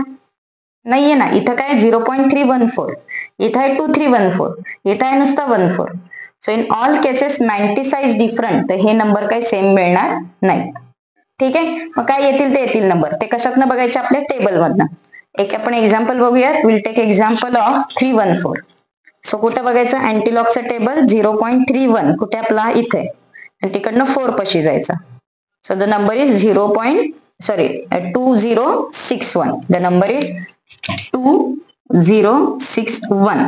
नाहीये ना. इथं काय 0.314, इथं आहे 2314, इथं आहे नुसता 14. So in all cases mantissa is different. तर हे नंबर काही सेम मिळणार नाही. ठीक आहे, मग काय येतील ते येतील नंबर. ते कशातनं बघायचे? आपल्या टेबल मधनं. एक आपण एक्झाम्पल बघूयात. Will take example of 314. सो कुठं बघायचं? अँटीलॉगचं टेबल 0.31 कुठे आपला? इथे. आणि तिकडनं 4 पाशी जायचं. So the number is 2061. The number is 2061.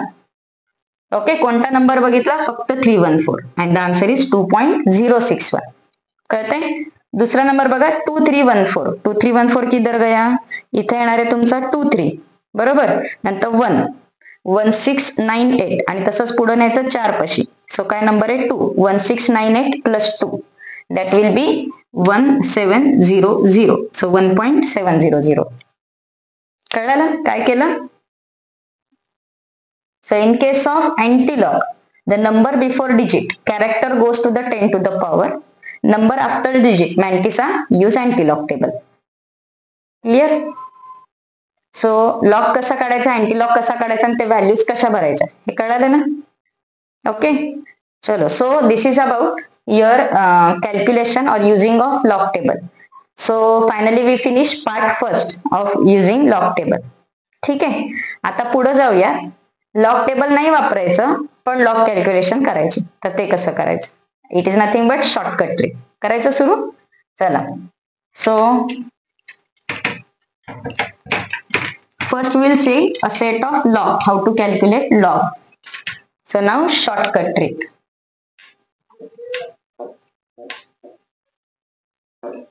Okay, कोणता नंबर बघितला? फक्त 314. And the answer is 2.061. कळतंय? दुसरा नंबर बघा 2314. 2314 किधर गया? इथे येणार आहे तुमचा 23, बरोबर. नंतर 1 1698 आणि तसंच पुढे न्यायचं 4 पाशी. सो काय नंबर आहे 2. 1698 plus 2 that will B 1700. So 1.700. कळलं काय केलं? So in case of anti-log, the number before digit character goes to the 10 to the power. Number after digit mantis use anti-log table. Clear? So log कसा काढायचा, anti-log कसा काढायचा आणि ते व्हॅल्यूज कशा भरायच्या हे कळालं ना? ओके चलो. So this is about your calculation or using of log table. So finally we finish part first of using log table. ठीक आहे. आता पुढे जाऊया. लॉग टेबल नाही वापरायचं पण लॉग कॅल्क्युलेशन करायची. तर ते कसं करायचं? It is nothing but shortcut trick. करायचं सुरू. चला. So first will see a set of log, how to calculate log. So now shortcut trick.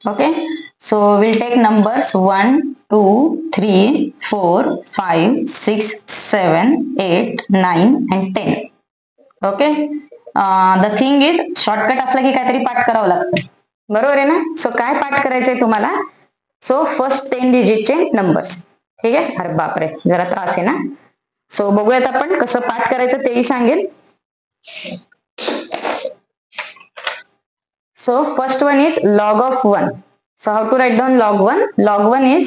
Okay, so we'll take numbers 1, 2, 3, 4, 5, 6, 7, 8, 9 and 10. Okay, the thing is shortcut असला की काहीतरी पाठ करावं लागतं, बरोबर आहे ना? सो काय पाठ करायचंय तुम्हाला? सो फर्स्ट 10 डिजिटचे नंबर्स. ठीक आहे. अरे बापरे जरा त्रास आहे ना. सो बघूयात आपण कसं पाठ करायचं तेही सांगेल. So first one is log of 1. So how to write down log 1? Log 1 is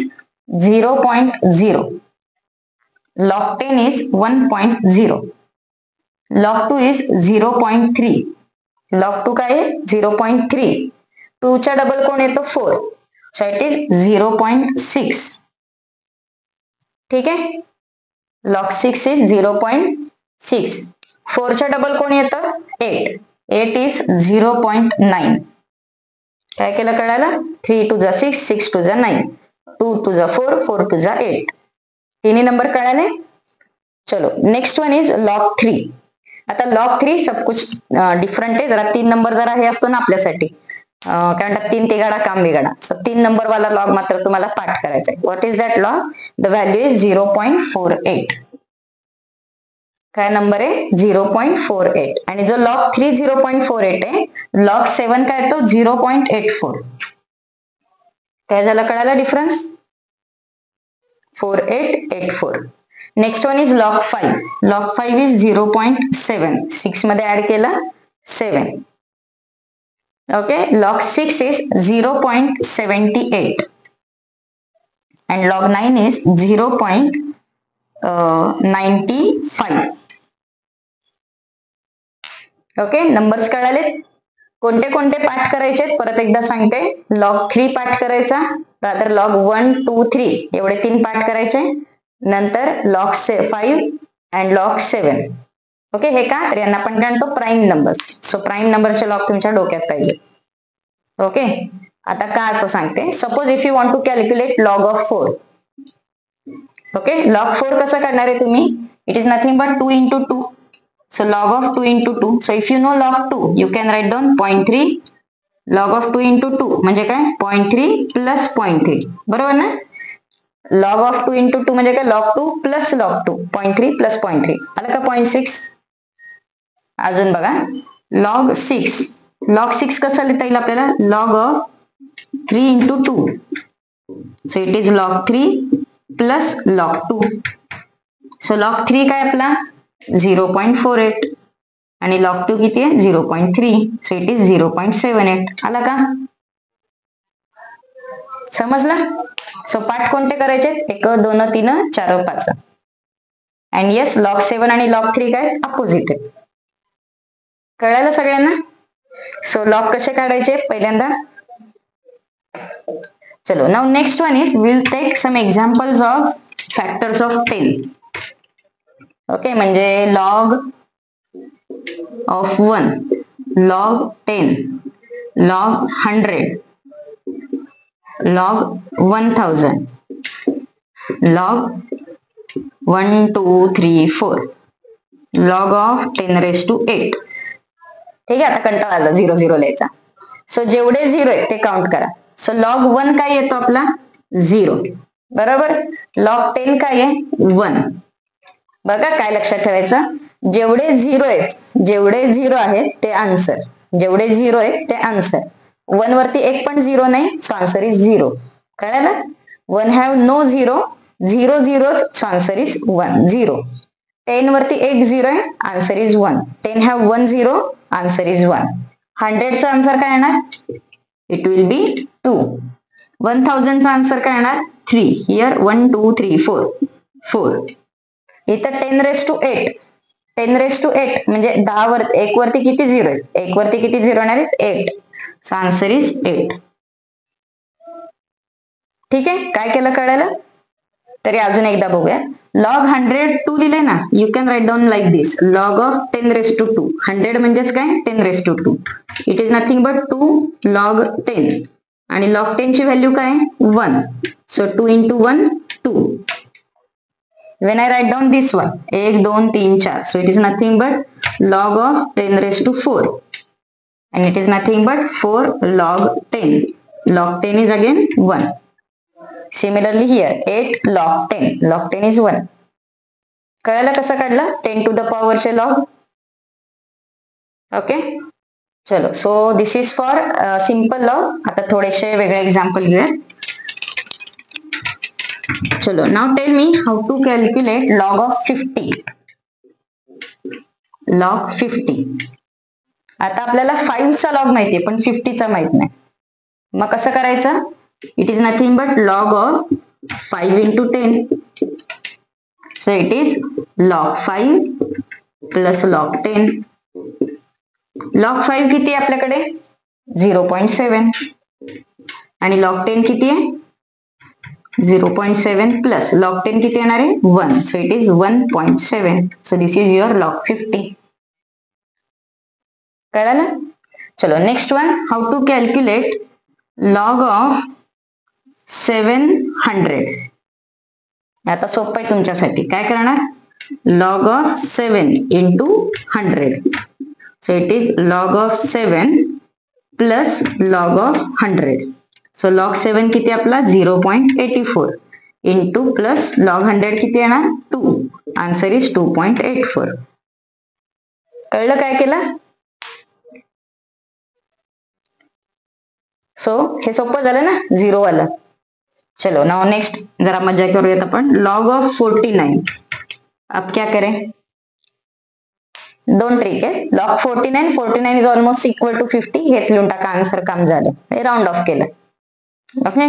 0.0. Log 10 is 1.0. Log 2 is 0.3. Log 2 काय आहे? 0.3. 2 चा डबल कोण येतो? 4. So it is 0.6. ठीक आहे. Log 6 is 0.6. 4 चा डबल कोण येतं? 8. 8 is 0.9. काय केलं कळालं? 3 to the 6, 6 to the 9, 2 to the 4, 4 to the 8. तिन्ही नंबर कळाले. चलो नेक्स्ट वन इज log 3. आता log 3 सब कुछ डिफरंट आहे. जरा 3 नंबर जरा हे असतो ना आपल्यासाठी, काय म्हणतात 3 तिगाडा काम बिगाडा. सो 3 नंबर वाला लॉग मात्र तुम्हाला पाठ करायचा आहे. What is that log? The value is 0.48. काय नंबर आहे? 0.48. आणि जो log 3 0.48 आहे, log 7 काय येतो? 0.84. काय झालं कळायला difference? 4884. Next one is log 5. log 5 is 0.7. 6 मध्ये ऍड केला 7. Okay. log 6 is 0.78 and log 9 is 0.95. Okay. Numbers कळाले. कोणते कोणते पाठ करायचे परत एकदा सांगते. log 3 पाठ करायचा, रादर log 1, 2, 3 एवढे 3 पाठ करायचे. नंतर log 5 and log 7. ओके. हे का? तर यांना आपण म्हणतो प्राईम नंबर्स. सो प्राईम नंबरचे लॉग तुमच्या डोक्यात पाहिजे. ओके. आता का असं सांगते? Suppose if you want to calculate log of 4. Okay. log 4 कसं करणार आहे तुम्ही? It is nothing but 2 into 2. So log of 2 into 2. So if you know log 2, you can write down 0.3. Log of 2 into 2 म्हणजे काय? 0.3 plus 0.3. बरोबर ना? Log of 2 into 2 म्हणजे काय? log 2 plus log 2. 0.3 plus 0.3. आलं का? 0.6. अजून बघा. log 6. log 6 कसं लिहिता येईल आपल्याला? log of 3 into 2. So it is log 3 plus log 2. So log 3 काय आपला? 0.48 आणि log 2 किती आहे? 0.3. So it is 0.78. आला का? समजलं? सो पाठ कोणते करायचे? 1, 2, 3, 4, 5. अँड येस log 7 आणि log 3 काय? अपोजिट आहे. कळालं सगळ्यांना? सो लॉग कसे काढायचे पहिल्यांदा? चलो now next one is will take some examples of factors of 10. Okay. म्हणजे log of 1, log 10, log 100, log 1000, log 1, 2, 3, 4, log of 10 raised to 8. ठीक आहे. आता कंटाळा आला 0 0 लिहायचा. सो जेवढे 0 आहेत ते काउंट करा. सो log 1 काय येतो आपला? 0. बरोबर. log 10 काय आहे? 1. बघा काय लक्षात ठेवायचं? जेवढे झिरो आहेत ते आन्सर, जेवढे झिरो आहेत ते आन्सर. 1 वरती एक पण झिरो नाही, सो आन्सर इज 0. कळलं? 1 have no zero, 0 zeros, so answer is 1, 0. 10 वरती एक झिरो आहे, answer is 1. 10 have 1 zero, answer is 1. 100 चा आन्सर काय येणार? It will be 2. 1000 चा आन्सर काय येणार? 3. हियर 1 2 3 4 4. इथं 10 रेस टू 8, 10 रेस टू 8 म्हणजे 10 वरती एक वरती किती झिरो आहेत? एक वरती किती झिरो येणार आहेत? 8. So answer is 8. ठीक आहे, काय केलं कळलं? तरी अजून एकदा बघूया. लॉग 100 2 लिहिले ना, you can write down like this. Log of 10 raise to 2. 100 म्हणजेच काय? 10 raise to 2. It is nothing but 2 log 10. आणि लॉग 10 ची व्हॅल्यू काय? 1. So 2 into 1 2. When I write down this one, 1 2 3 4. So it is nothing but log of 10 raised to 4. And it is nothing but 4 log 10. Log 10 is again 1. Similarly here 8 log 10. Log 10 is 1. कळलं कसं काढलं? 10 to the power चे log. ओके, चलो. So this is for simple log. आता थोडेसे वेगळे एक्झाम्पल घेऊया. चलो, now tell me how to calculate log of 50. Log 50. आता आपल्याला 5 चा लॉग माहितीये पण 50 चा माहित नाही. मग कसं करायचं? It is nothing but log of 5 into 10. So it is log 5 plus log 10. Log 5 किती आहे आपल्याकडे? 0.7. आणि लॉग 10 किती आहे? 0.7 प्लस लॉग 10 किती येणार आहे? 1. So it is 1.7. So this is your log 50. कळलं? चलो, next one. How to calculate log of 700. आता सोपं आहे तुमच्यासाठी. काय करणार? Log of 7 into 100. So it is log of 7 plus log of 100. So log 7 किती आपला? 0.84 इंटू प्लस लॉग 100 किती येणार? 2. Answer is 2.84. कळलं काय केलं? सो हे सोपं झालं ना, 0 वाला. चलो, नाउ नेक्स्ट जरा मजा करूयात आपण. Log of 49. अब क्या करें? दोन ट्रिक आहे. Log 49 is almost equal to 50. हेच लिहून टाका, आन्सर काम झालं. हे राऊंड ऑफ केलं. Okay,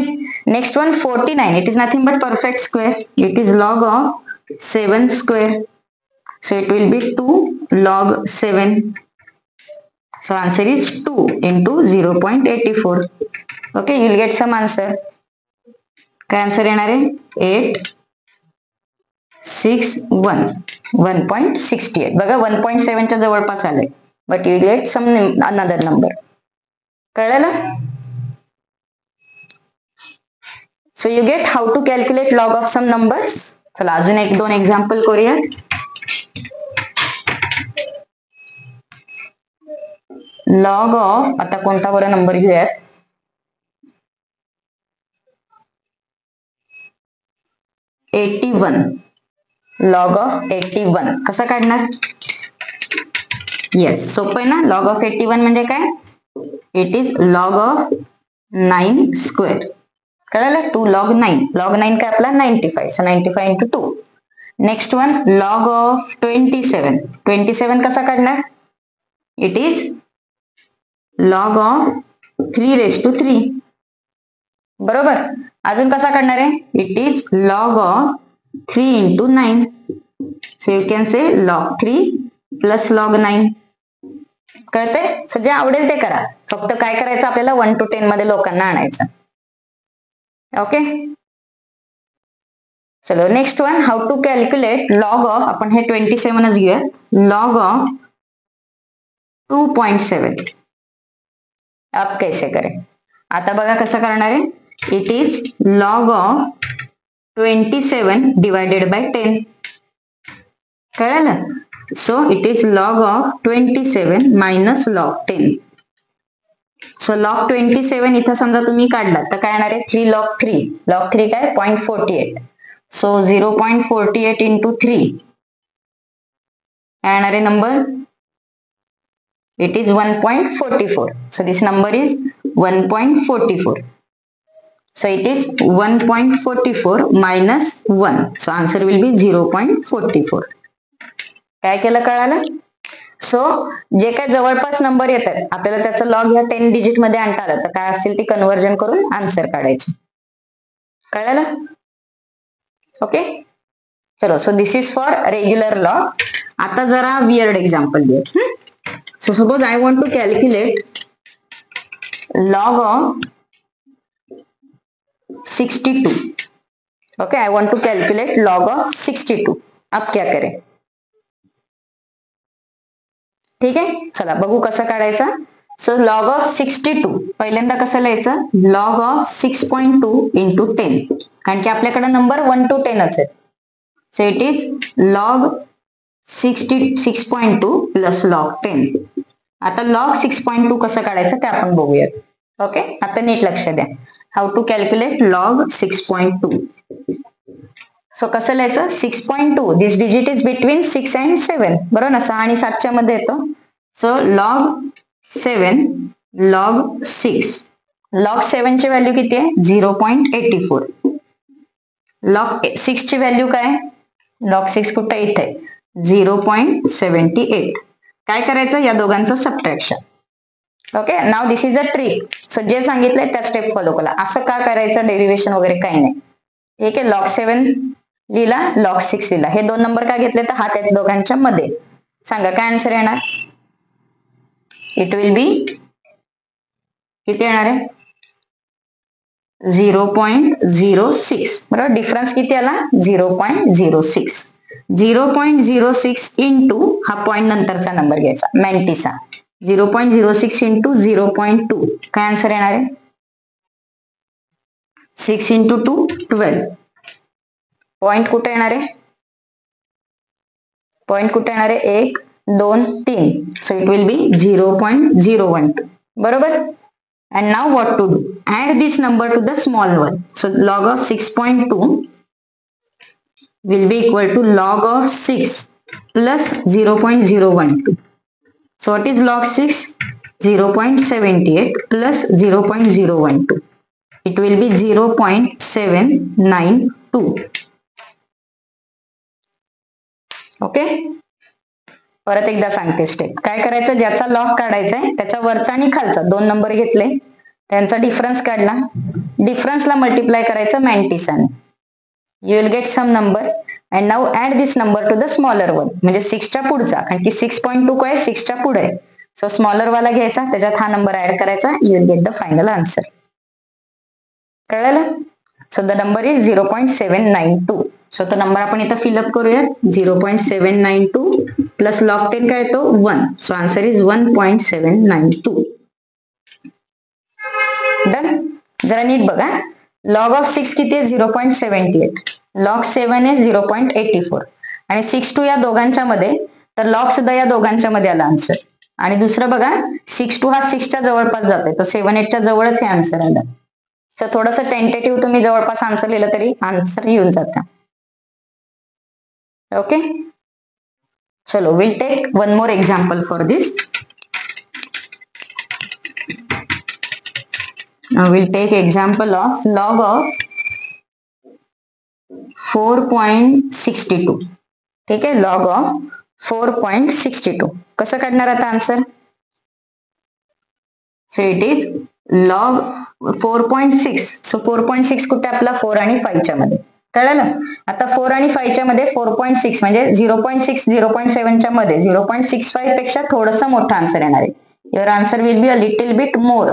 next one 49. It is nothing but perfect square. It is log of 7 square. So it will be 2 log 7. So answer is 2 into 0.84. Okay, you will get some answer. काय आन्सर येणार आहे? 861 1.68. बघा 1.7 च्या जवळपास आलंय. But you get some another number. कळलं? So you get how to calculate log of some numbers. चला अजून एक दोन एक्झाम्पल करूया. लॉग ऑफ, आता कोणता बरं नंबर घेऊयात? 81. लॉग ऑफ 81 कसं काढणार? येस, सोपं आहे ना. लॉग ऑफ 81 म्हणजे काय? It is log of 9 square. कळलं? 2 log 9. लॉग 9 काय आपला? 95. So 95 into 2. Next one log of 27. 27 कसा काढणार? It is log of 3 raised to 3. बरोबर. अजून कसा काढणार आहे? It is log of 3 into 9. So you can say log 3 plus log 9. कळते? सो जे आवडेल ते करा. फक्त काय करायचं आपल्याला? 1 to 10 मध्ये लोकांना आणायचं. ओके, चलो next one. How to calculate log of, आपण हे 27च घेऊया. Log of 2.7. अब कैसे करें? आता बघा कसं करणार आहे. It is log of 27 divided by 10. कळलं? So it is log of 27 minus log 10. सो लॉग 27 इथं समजा तुम्ही काढला तर काय येणार आहे? 3 log 3. लॉग 3 काय? 0.48. So 0.48 into 3. काय येणार आहे number? It is 1.44. So this number is 1.44. So it is 1.44 minus 1. So answer will be 0.44. काय केलं कळालं? सो जे काय जवळपास नंबर येतात आपल्याला त्याचं लॉग ह्या 10 डिजिट मध्ये आणता आलं तर काय असतील ती कन्व्हर्जन करून आन्सर काढायचे. कळालं? ओके, चलो. So this is for regular log. आता जरा वियर्ड एक्झाम्पल घेऊ. So suppose I want to calculate log of 62. Okay, I want to calculate log of 62. अब क्या करें? ठीक आहे, चला बघू कसं काढायचं. सो लॉग ऑफ 62 पहिल्यांदा कसं लिहायचं? लॉग ऑफ 6.2 इंटू 10, कारण की आपल्याकडे नंबर 1 to 10 आहे. So it is log 6.2 plus log 10. आता लॉग 6.2 कसं काढायचं ते आपण बघूयात. ओके, आता नीट लक्ष द्या. How to calculate log 6.2. So कसं लिहायचं? 6.2 this digit is between 6 and 7. बरोबर ना, 6 आणि 7 च्या मध्ये येतो. So log 7 log 6. लॉग 7 ची व्हॅल्यू किती आहे? 0.84. लॉग 6 ची व्हॅल्यू काय? लॉग 6 कुठे इथे? 0.78. काय करायचं? या दोघांचं subtraction. Okay, now this is a trick. So जे सांगितलंय त्या स्टेप फॉलो करा. असं का करायचं? डेरिव्हेशन वगैरे काही नाही. ठीक आहे, लॉग 7 लिहिला, लॉग 6 लिहिला. हे दोन नंबर का घेतले? तर हात आहेत दोघांच्या मध्ये. सांगा काय आन्सर येणार? इट विल बी किती येणार आहे? 0.06. बरोबर, डिफरन्स किती आला? 0.06. 0.06 इंटू हा पॉइंट नंतरचा नंबर घ्यायचा, मॅन्टिसा. 0.06 इंटू 0.2 काय आन्सर येणार आहे? 6 इंटू 2 12. पॉइंट कुठे येणार आहे? पॉइंट कुठे येणार आहे? 1 2 3. सो इट विल बी 0.012. बरोबर. And now what to do? Add this number to the small one. So log of 6.2 will be equal to log of 6 plus 0.012. So what is log 6? 0.78 plus 0.012. It will be 0.792. Okay, परत एकदा सांगते स्टेप. काय करायचं? ज्याचा लॉग काढायचा आहे त्याच्या वरचा आणि खालचा दोन नंबर घेतले, त्यांचा डिफरन्स काढला. डिफरन्सला मल्टिप्लाय करायचं मॅन्टिसाने. You will get some number and now add this number to the smaller one. म्हणजे 6 च्या पुढचा, कारण की 6.2 काय 6 च्या पुढे आहे. सो स्मॉलर वाला घ्यायचा, त्याच्यात हा नंबर ऍड करायचा. You will get the final answer. कळलं? So the number is 0.792. So तो नंबर आपण इथं फिलअप करूयात. 0.792 प्लस लॉग 10 काय येतो? 1. So answer is 1.792. डन. जरा नीट बघा. लॉग ऑफ 6 किती आहे? 0.78. लॉग 7 आहे 0.84 आणि 6 2 या दोघांच्या मध्ये, तर लॉग सुद्धा या दोघांच्या मध्ये आला आन्सर. आणि दुसरं बघा, 6 2 हा 6 च्या जवळपास जातोय, तर 7 8 च्या जवळच हे आन्सर आलं. सो थोडस टेंटेटिव्ह तुम्ही जवळपास आन्सर लिहिलं तरी आन्सर येऊन जातं. ओके, चलो will take one more example for this. Now we'll take example of log of 4.62. ठीक आहे, log of 4.62 कसं काढणार आता answer? So it is log 4.6. So 4.6 कुठे आपला? 4 आणि 5 च्या मध्ये. कळलं? आता 4 आणि 5 च्या मध्ये 4.6 म्हणजे 0.6 0.7 च्या मध्ये 0.65 पेक्षा थोडंसं मोठं आन्सर येणार आहे. Your answer will be a little bit more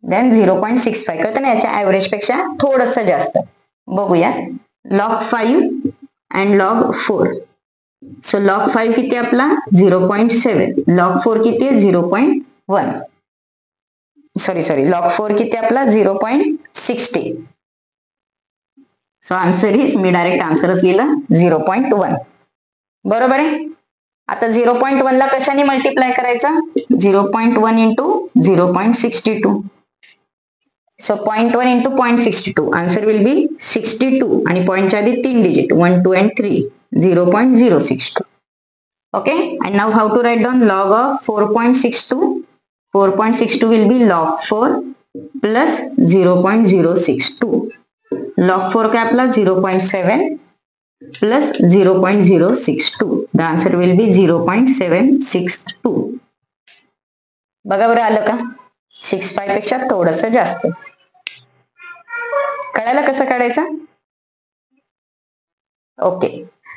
than 0.65. कळतं ना, याच्या ऍव्हरेज पेक्षा थोडंसं जास्त. बघूया log 5 and log 4. So log 5 किती आपला? 0.7. log 4 किती आहे? 0.1. सॉरी log 4 किती आपला? 0.60. सो आन्सर इज, मी डायरेक्ट आन्सरच लिहिलं 0.1. बरोबर आहे. आता 0.1 ला कशाने मल्टिप्लाय करायचा? 0.1 into 0.62. So 0.1 into 0.62. Answer will बी 62 आणि पॉईंटच्या आधी 3 digit 1 2 and 3 0.062. Okay, and now how to write down log of 4.62? 4.62 will be log 4 plus 0.062. log 4 काय आपला 0.7 plus 0.062. The answer will be 0.762. बघा बरं आलं का? 65 पेक्षा थोडस जास्त. कळायला कसं काढायचं? Okay,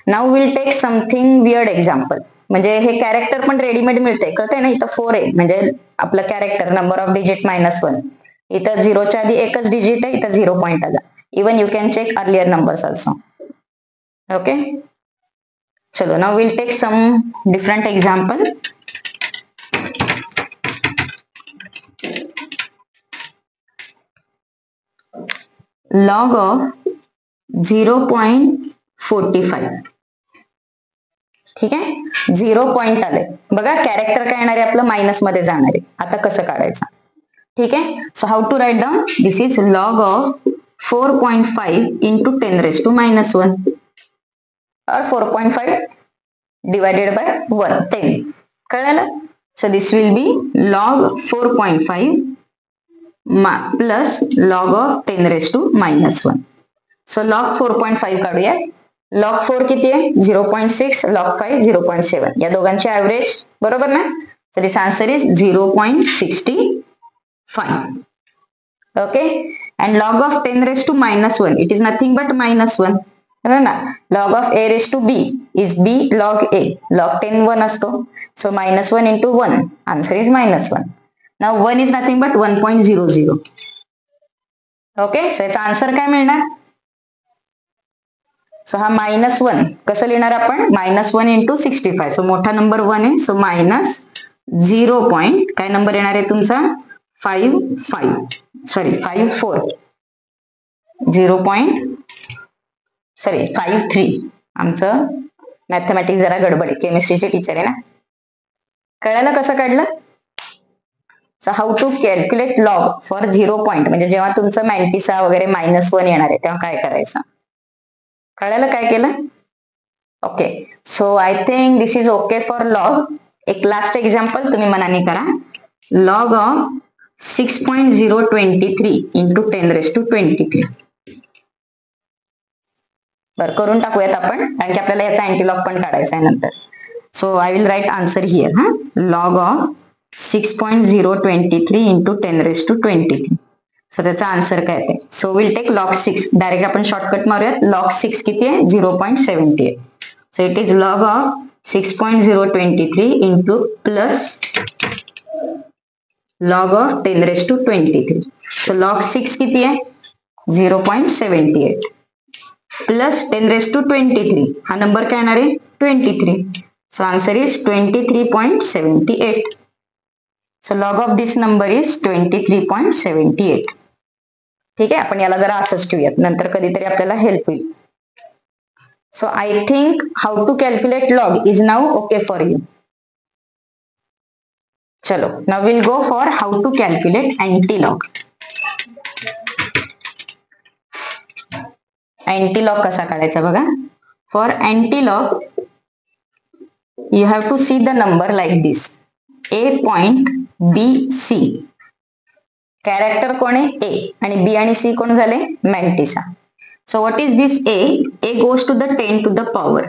now will take something weird example. म्हणजे हे कॅरेक्टर पण रेडीमेड मिळते, कळतंय ना? इथं 4 आहे म्हणजे आपलं कॅरेक्टर नंबर ऑफ डिजिट -1. इथं 0च्या आधी एकच डिजिट आहे, इथं 0 पॉइंट आला. Even you can check earlier numbers also. Okay, चलो now will take some different example. log of 0.45. ठीक आहे, 0 पॉइंट आले. बघा कॅरेक्टर काय येणार आहे आपलं, मायनस मध्ये जाणार आहे. आता कसं काढायचं? ठीक आहे, so how to write down? This is log of 4.5 into 10⁻⁻1 or 4.5 divided by 1, 10. कळलं? So this will B log 4.5 plus log of 10⁻⁻1. So log 4.5 काढूया. log 4 किती आहे? 0.6. log 5 0.7. या दोघांचे ऍव्हरेज, बरोबर ना? So this answer is 0.65. Okay, and log of 10⁻⁻1 it is nothing but -1. बरोबर ना? log of a raised to b is b log a. log 10 1 असतो, so -1 into 1, answer is -1. Now 1 is nothing but 1.00. Okay, so याचा आन्सर काय मिळणार? सो हा -1 कसं लिहिणार आपण? -1 into 65. सो मोठा नंबर 1 आहे, सो -0 पॉइंट काय नंबर येणार आहे तुमचा? 54. 53. आमचं मॅथमॅटिक्स जरा गडबड आहे, केमिस्ट्रीचे टीचर आहे ना. कळायला कसं काढलं? So how to calculate log for 0 point, म्हणजे जेव्हा तुमचं मॅन्टिसा वगैरे -1 येणार आहे तेव्हा काय करायचं? कळायला काय केलं? Okay, so I think this is okay for log. एक लास्ट एक्झाम्पल तुम्ही मनाने करा. Log of 6.023 into 10⁻23. बरं, करून टाकूयात आपण, कारण की आपल्याला याचा अँटीलॉग पण काढायचा आहे नंतर. So I will write answer here. Log of 6.023 into 10⁻23. So त्याचा आन्सर काय आहे? So will take log 6. Direct आपण शॉर्टकट मारूयात. log 6 किती आहे? 0.78. So it is log of 6.023 into plus log of 10⁻23. So log 6 किती आहे? 0.78 प्लस 10⁻23. हा नंबर काय येणार आहे? 23. So answer is 23.78. So log of this number is 23.78. ठीक आहे, आपण याला जरा असंच ठेवूयात, नंतर कधीतरी आपल्याला हेल्प होईल. So I think how to calculate log is now okay for you. चलो, now will go for how to calculate antilog. Antilog कसा काढायचा बघा. For antilog you have to see the number like this. A point B C. Character कोण आहे? ए, आणि बी आणि सी कोण झाले? Mantissa. So what is this A? A goes to the 10 to the power.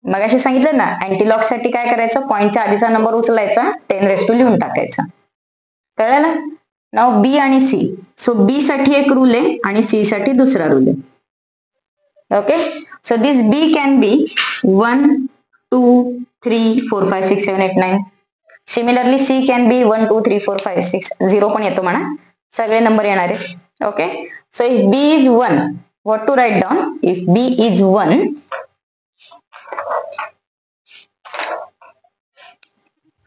मग अशी सांगितलं ना, अँटीलॉग साठी काय करायचं? पॉइंटच्या आधीचा नंबर उचलायचा, 10 लिहून टाकायचा. कळलं? नाव बी आणि सी. सो बी साठी एक रूल आहे आणि सी साठी दुसरा रूल आहे. Okay, so this B can be 1 2 3 4 5 6 7 8 9. Similarly C can be 1 2 3 4 5 6. 0 पण येतो म्हणा, सगळे नंबर येणार आहे. Okay, so if B is 1, what to write down? If B is 1,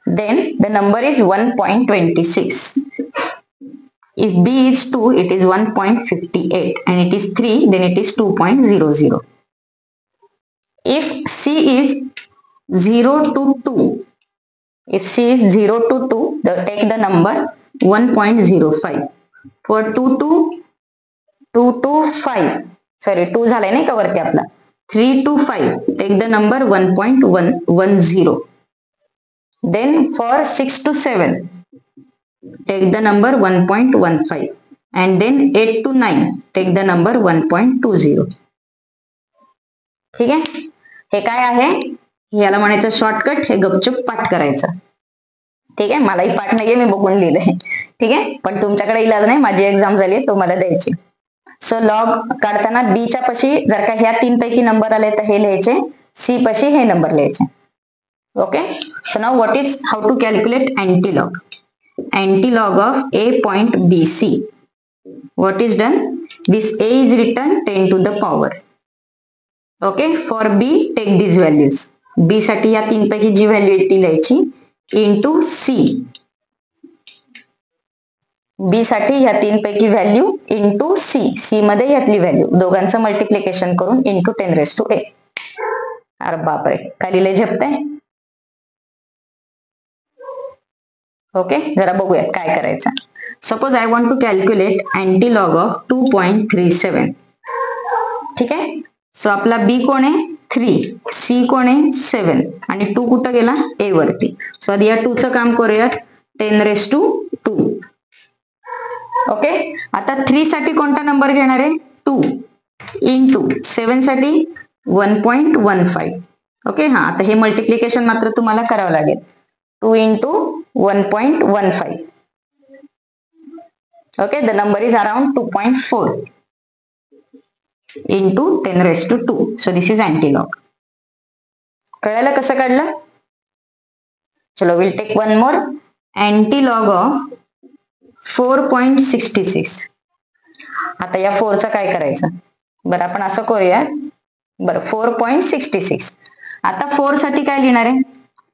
then the number is 1.26. If b is 2, it is 1.58, and it is 3, then it is 2.00. If c is 0 to 2, if c is 0 to 2, take the number 1.05. For 2 to 5, sorry 2 झालाय नाही का वरती आपला, 3 to 5, take the number 1.10. Then for 6 to 7, take the number 1.15. And then 8 to 9, take the number 1.20. ठीक आहे. हे काय आहे, याला म्हणायचं शॉर्टकट. हे गपचूप पाठ करायचं. ठीक आहे. मलाही पाठ नाहीये, मी बघून लिहिलंय. ठीक आहे. पण तुमच्याकडे इलाज नाही, माझी एक्झाम झाली तो मला द्यायची. सो लॉग काढताना बी च्या पशी जर का ह्या 3 पैकी नंबर आले तर हे लिहायचे, सी पशी हे नंबर लिहायचे. Okay. So now what is how to calculate antilog. Antilog of a point BC. What is done? This a is written 10 to the power. Okay. For B, take these values. B साठी या 3 पैकी जी व्हॅल्यू आहे ती लिहायची into C. B साठी या 3 पैकी व्हॅल्यू into C. C मध्ये यातली व्हॅल्यू दोघांचं मल्टिप्लिकेशन करून into 10 raised to a. अरे बापरे, काय लिहिले झेपते. ओके. जरा बघूया काय करायचं. Suppose I want to calculate antilog of 2.37. ठीक आहे. सो आपला बी कोण आहे 3, सी कोण आहे 7 आणि 2 कुठं गेला ए वरती. सो आधी या 2चं काम करूयात. 10 raised to 2. ओके. आता 3 साठी कोणता नंबर घेणार आहे 2 into 7 साठी 1.15. ओके. हा, आता हे मल्टिप्लिकेशन मात्र तुम्हाला करावं लागेल. 2 into 1.15. Okay, the number is around 2.4 into 10 raised to 2. So this is antilog. कळायला कसं काढलं. चलो, we'll take one more. Antilog of 4.66. आता या 4 चं काय करायचं. बरं, आपण असं करूया. बरं, 4.66. आता 4 साठी काय लिहिणार आहे.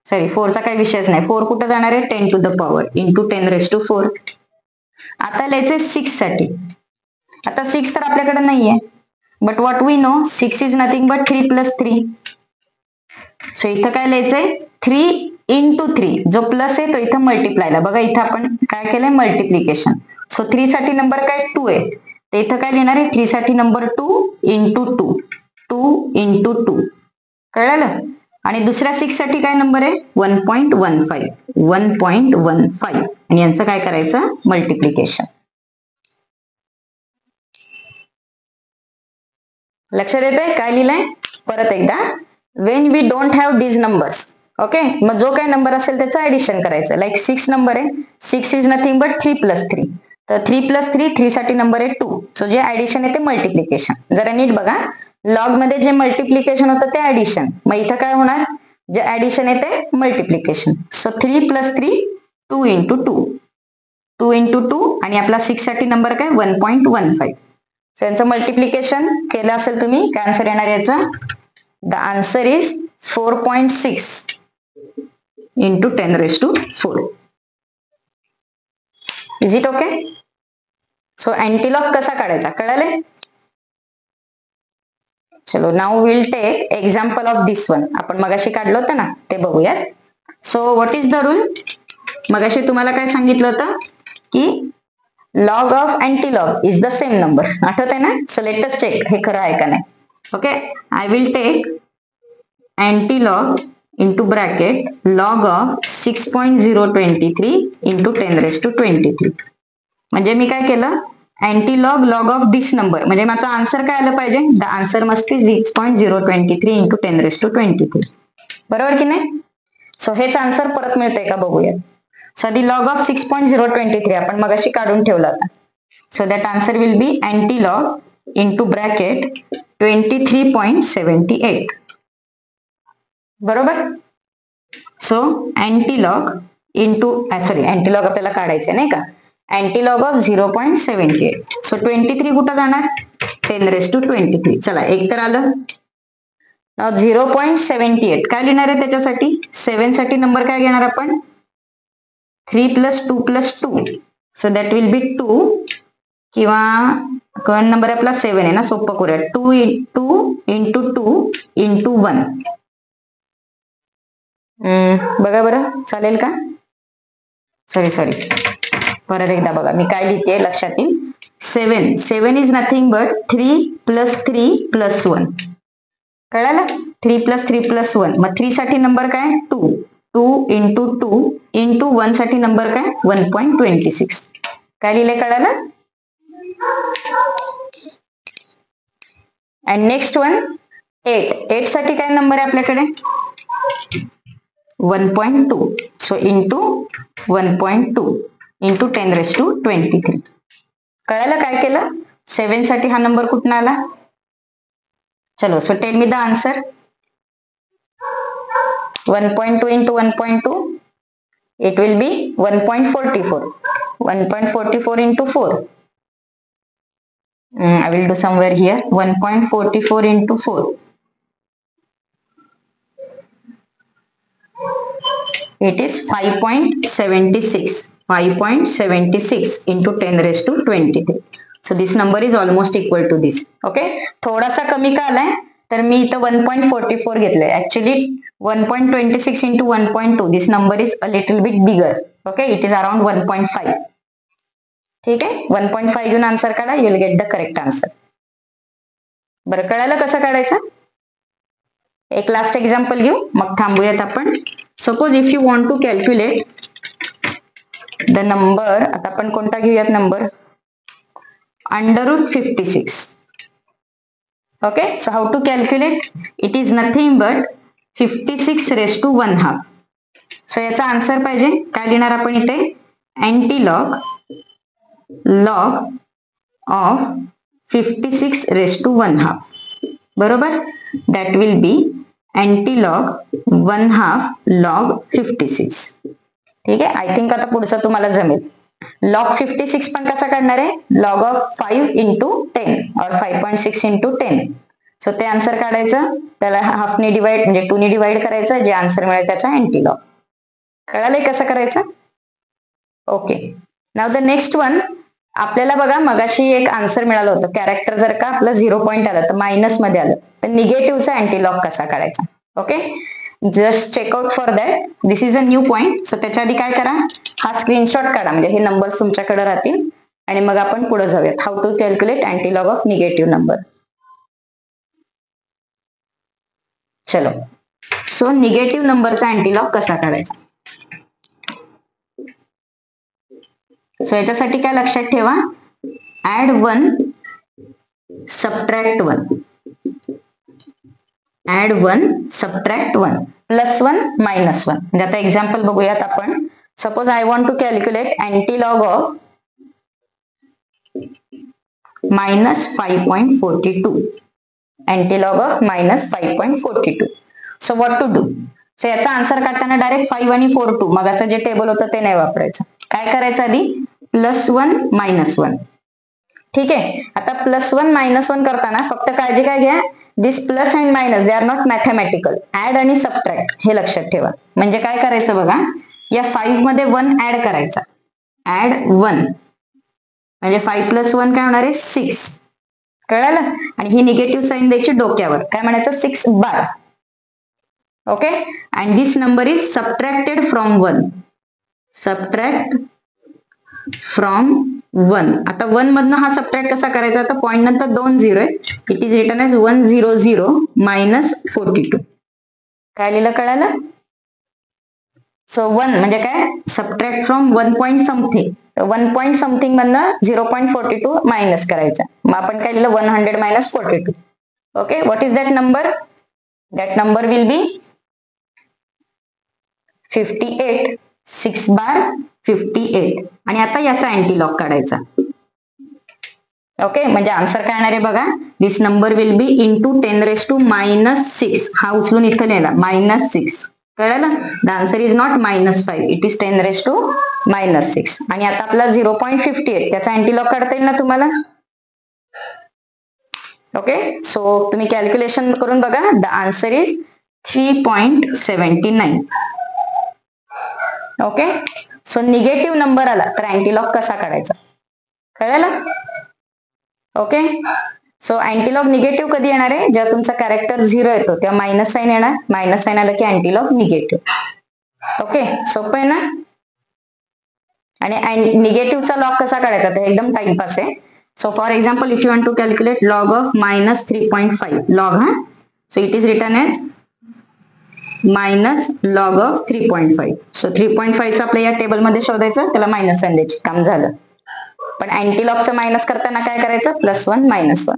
सॉरी, 4 चा काही विषयच नाही. 4 कुठं जाणार आहे 10 to the power into 10 raised to 4. आता लिहायचंय 6 साठी. आता 6 तर आपल्याकडे नाहीये, but what we know 6 is nothing but 3 plus 3. So इथं काय लिहायचंय 3 into 3. जो प्लस आहे तो इथं मल्टिप्लायला. बघा इथं आपण काय केलंय मल्टिप्लिकेशन. सो 3 साठी नंबर काय 2 आहे, तर इथं काय लिहिणार आहे 3 साठी नंबर 2 into 2. 2 into 2. कळलं. आणि दुसऱ्या 6 साठी काय नंबर आहे 1.15. 1.15 आणि यांचं काय करायचं मल्टिप्लिकेशन. लक्षात येतंय काय लिहिलंय. परत एकदा. When we don't have these numbers. Okay. मग जो काय नंबर असेल त्याचं ऍडिशन करायचं. लाईक 6 नंबर आहे. 6 इज नथिंग बट 3 plus 3. तर 3 plus 3, 3 साठी नंबर आहे 2. सो जे ऍडिशन आहे ते मल्टिप्लिकेशन. जरा नीट बघा. लॉग मध्ये जे मल्टिप्लिकेशन होतं ते ऍडिशन. मग इथं काय होणार जे ऍडिशन आहे ते multiplication. So 3 plus 3 2 into 2. 2 into 2 आणि आपला 6 साठी नंबर काय 1.15. सो यांचं मल्टिप्लिकेशन केलं असेल तुम्ही, काय आन्सर येणार याचा. The answer is 4.6 into 10 raised to 4. Is it okay. So antilog कसा काढायचा कळाले. चलो, now will take example of this one. आपण मगाशी काढलं होतं ना ते बघूयात. So what is the rule. मगाशी तुम्हाला काय सांगितलं होतं की log of antilog is the same number. आठवत आहे ना. सो लेट अस चेक हे खरं आहे का नाही. Okay. I will take antilog into bracket log of 6.023 into 10 raised to 23. म्हणजे मी काय केलं अँटीलॉग लॉग ऑफ दिस नंबर. म्हणजे माझा आन्सर काय आलं पाहिजे. The answer must be 6.023 into 10 raised to 23. बरोबर की नाही. सो हेच आन्सर परत मिळतंय का बघूया. सो दी लॉग ऑफ 6.023 आपण मगाशी काढून ठेवला होता. So that answer will be antilog into bracket 23.78. बरोबर. सो अँटीलॉग इंटू अँटीलॉग आपल्याला काढायचे नाही का. अँटीलॉग ऑफ 0.78. सो 23 कुठं जाणार 10 raised to 23. चला, एक तर आलं. 0.78 काय लिहिणार आहे त्याच्यासाठी. 7 साठी नंबर काय घेणार आपण 3 plus 2 plus 2. So that will be 2 किंवा कोण नंबर आहे आपला 7 आहे ना. सोपं करूया. 2 into 2 into 1. बघा बरं चालेल का. सॉरी परत एकदा बघा मी काय लिहिते लक्षात येईल. 7 is nothing but 3 plus 3 plus 1. कळालं. 3 plus 3 plus 1. मग 3 साठी नंबर काय 2. 2 इंटू 2 इंटू 1 साठी नंबर काय 1.26. काय लिहिले कळालं? अँड नेक्स्ट वन 8 साठी काय नंबर आहे आपल्याकडे 1.2. So into 1.2 into 10⁻23. कळालं काय केलं? 7 साठी हा नंबर कुठून आला? चलो so tell me the answer. 1.2 into 1.2, it will be 1.44. 1.44 into 4. I will do somewhere here. 1.44 into 4. It is 5.76. 5.76 into 10⁻23. So this number is almost equal to this. Okay. थोडासा कमी का आलाय तर मी इथं 1.44 घेतलंय. Actually 1.26 into 1.2. This number is a little bit bigger. Okay. It is around 1.5. ठीक आहे. 1.5 घेऊन आन्सर काढा. You will get the correct answer. बरं कळालं कसं काढायचं? एक लास्ट एक्झाम्पल घेऊ मग थांबूयात आपण. Suppose if you want to calculate the number, आता आपण कोणता घेऊयात number √56. Okay, so how to calculate? It is nothing but 56⁻². So याचा आन्सर पाहिजे काय लिहिणार आपण इथे अँटीलॉग ऑफ 56⁻². बरोबर. That will be antilog 1/2 log 56. ठीक आहे. आय थिंक आता पुढचं तुम्हाला जमेल. log 56 पण कसा काढणार आहे log of 5 into 10 or 5.6 into 10. So ते आन्सर काढायचं त्याला हाफने डिवाइड म्हणजे 2 ने डिवाइड करायचं जे आन्सर मिळेल त्याचा अँटीलॉग. कळालंय कसं करायचं? Okay. Now the next one आपल्याला बघा मगाशी एक आन्सर मिळालं होतं कॅरेक्टर जर का आपलं 0 पॉईंट आलं तर मायनस मध्ये आलं तर निगेटिव्हचा अँटीलॉग कसा काढायचा. Okay. Just check out for that. This is a new point. So त्याच्या आधी काय करा हा स्क्रीनशॉट काढा म्हणजे हे नंबर्स तुमच्याकडे राहतील आणि मग आपण पुढे जाऊयात. How to calculate antilog of negative number. चलो. सो निगेटिव्ह नंबरचा अँटीलॉग कसा काढायचा. सो याच्यासाठी काय लक्षात ठेवा ऍड 1 सबट्रॅक्ट 1. Add 1 subtract 1 +1 -1. म्हणजे आता एक्झाम्पल बघूयात आपण. Suppose I want to calculate antilog of -5.42. Antilog of -5.42. So what to do. So याचा आन्सर काढताना डायरेक्ट 5 आणि 4 2 मगाचं जे टेबल होतं ते नाही वापरायचं. काय करायचं आधी +1 -1. ठीक आहे. आता +1 -1 करताना फक्त काळजी काय घ्या this plus and minus they are not mathematical. Add आणि सबट्रॅक्ट हे लक्षात ठेवा. म्हणजे काय करायचं बघा या 5 मध्ये 1 ऍड करायचा. ऍड 1 म्हणजे 5 + 1 काय होणार आहे 6. कळालं. आणि ही निगेटिव्ह साईन द्यायची डोक्यावर काय म्हणायचं 6 bar. Okay. And this number is subtracted from 1. Subtract from 1. आता 1 मधनं हा सबट्रॅक्ट कसा करायचा आता पॉईंट नंतर 2 0 आहे. It is written as 100 - 42. काय लिहिलं कळालं. सो 1 म्हणजे काय subtract from 1 point something. 1 point something मधनं 0.42 मायनस करायचा. मग आपण काय लिहिलं 100 - 42. Okay. What is that number. That number will बी 58. 6 बार 58. आणि आता याचा अँटीलॉग काढायचा. ओके. म्हणजे आन्सर काय येणार आहे बघा दिस नंबर विल बी इंटू 10⁻⁻6. हा उचलून इथं लिहिला -6. कळलं. The answer is not -5. It is 10⁻⁻6. आणि आता आपला 0.58 त्याचा अँटीलॉग काढता येईल ना तुम्हाला. ओके. सो तुम्ही कॅल्क्युलेशन करून बघा. The answer is 3.79. Okay. So negative number आला तर अँटीलॉग कसा काढायचा कळलं. ओके. सो अँटीलॉग निगेटिव्ह कधी येणार आहे जेव्हा तुमचा कॅरेक्टर 0 येतो तेव्हा मायनस साईन येणार. मायनस साईन आलं की अँटीलॉग निगेटिव्ह. ओके. सोपं आहे ना. आणि निगेटिव्हचा लॉग कसा काढायचा ते एकदम टाइमपास आहे. So for example if you want to calculate log of -3.5 log. हा. So it is written as minus log of 3.5. सो 3.5 आपल्या या टेबलमध्ये शोधायचं, त्याला मायनस साइन द्यायची, काम झालं. पण अँटी लॉगचं मायनस करताना काय करायचं, +1 -1.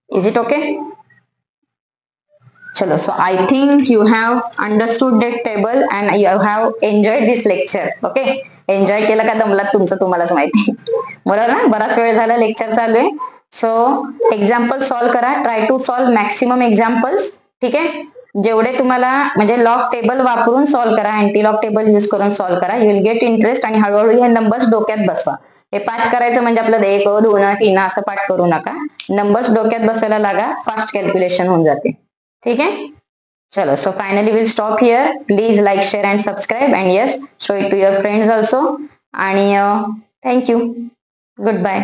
Is it okay? चलो, so I think you have understood that table and you have enjoyed this lecture. Okay? Enjoy केलं का दमलात तुमचं तुम्हालाच माहिती. बरोबर ना, बराच वेळ झाला लेक्चर चालू आहे. सो एक्झाम्पल सॉल्व्ह करा, try to solve maximum examples. ठीक आहे, जेवढे तुम्हाला म्हणजे लॉग टेबल वापरून सॉल्व्ह करा, अँटी लॉग टेबल यूज करून सॉल्व्ह करा. यू विल गेट इंटरेस्ट आणि हळूहळू हे नंबर्स डोक्यात बसवा. हे पाठ करायचं म्हणजे आपलं 1, 2, 3 असं पाठ करू नका. नंबर्स डोक्यात बसवायला लागा, फास्ट कॅल्क्युलेशन होऊन जाते. ठीक आहे, चलो. So finally we'll stop here. Please like, share and subscribe, and yes, show it to your friends also. And thank you. Goodbye.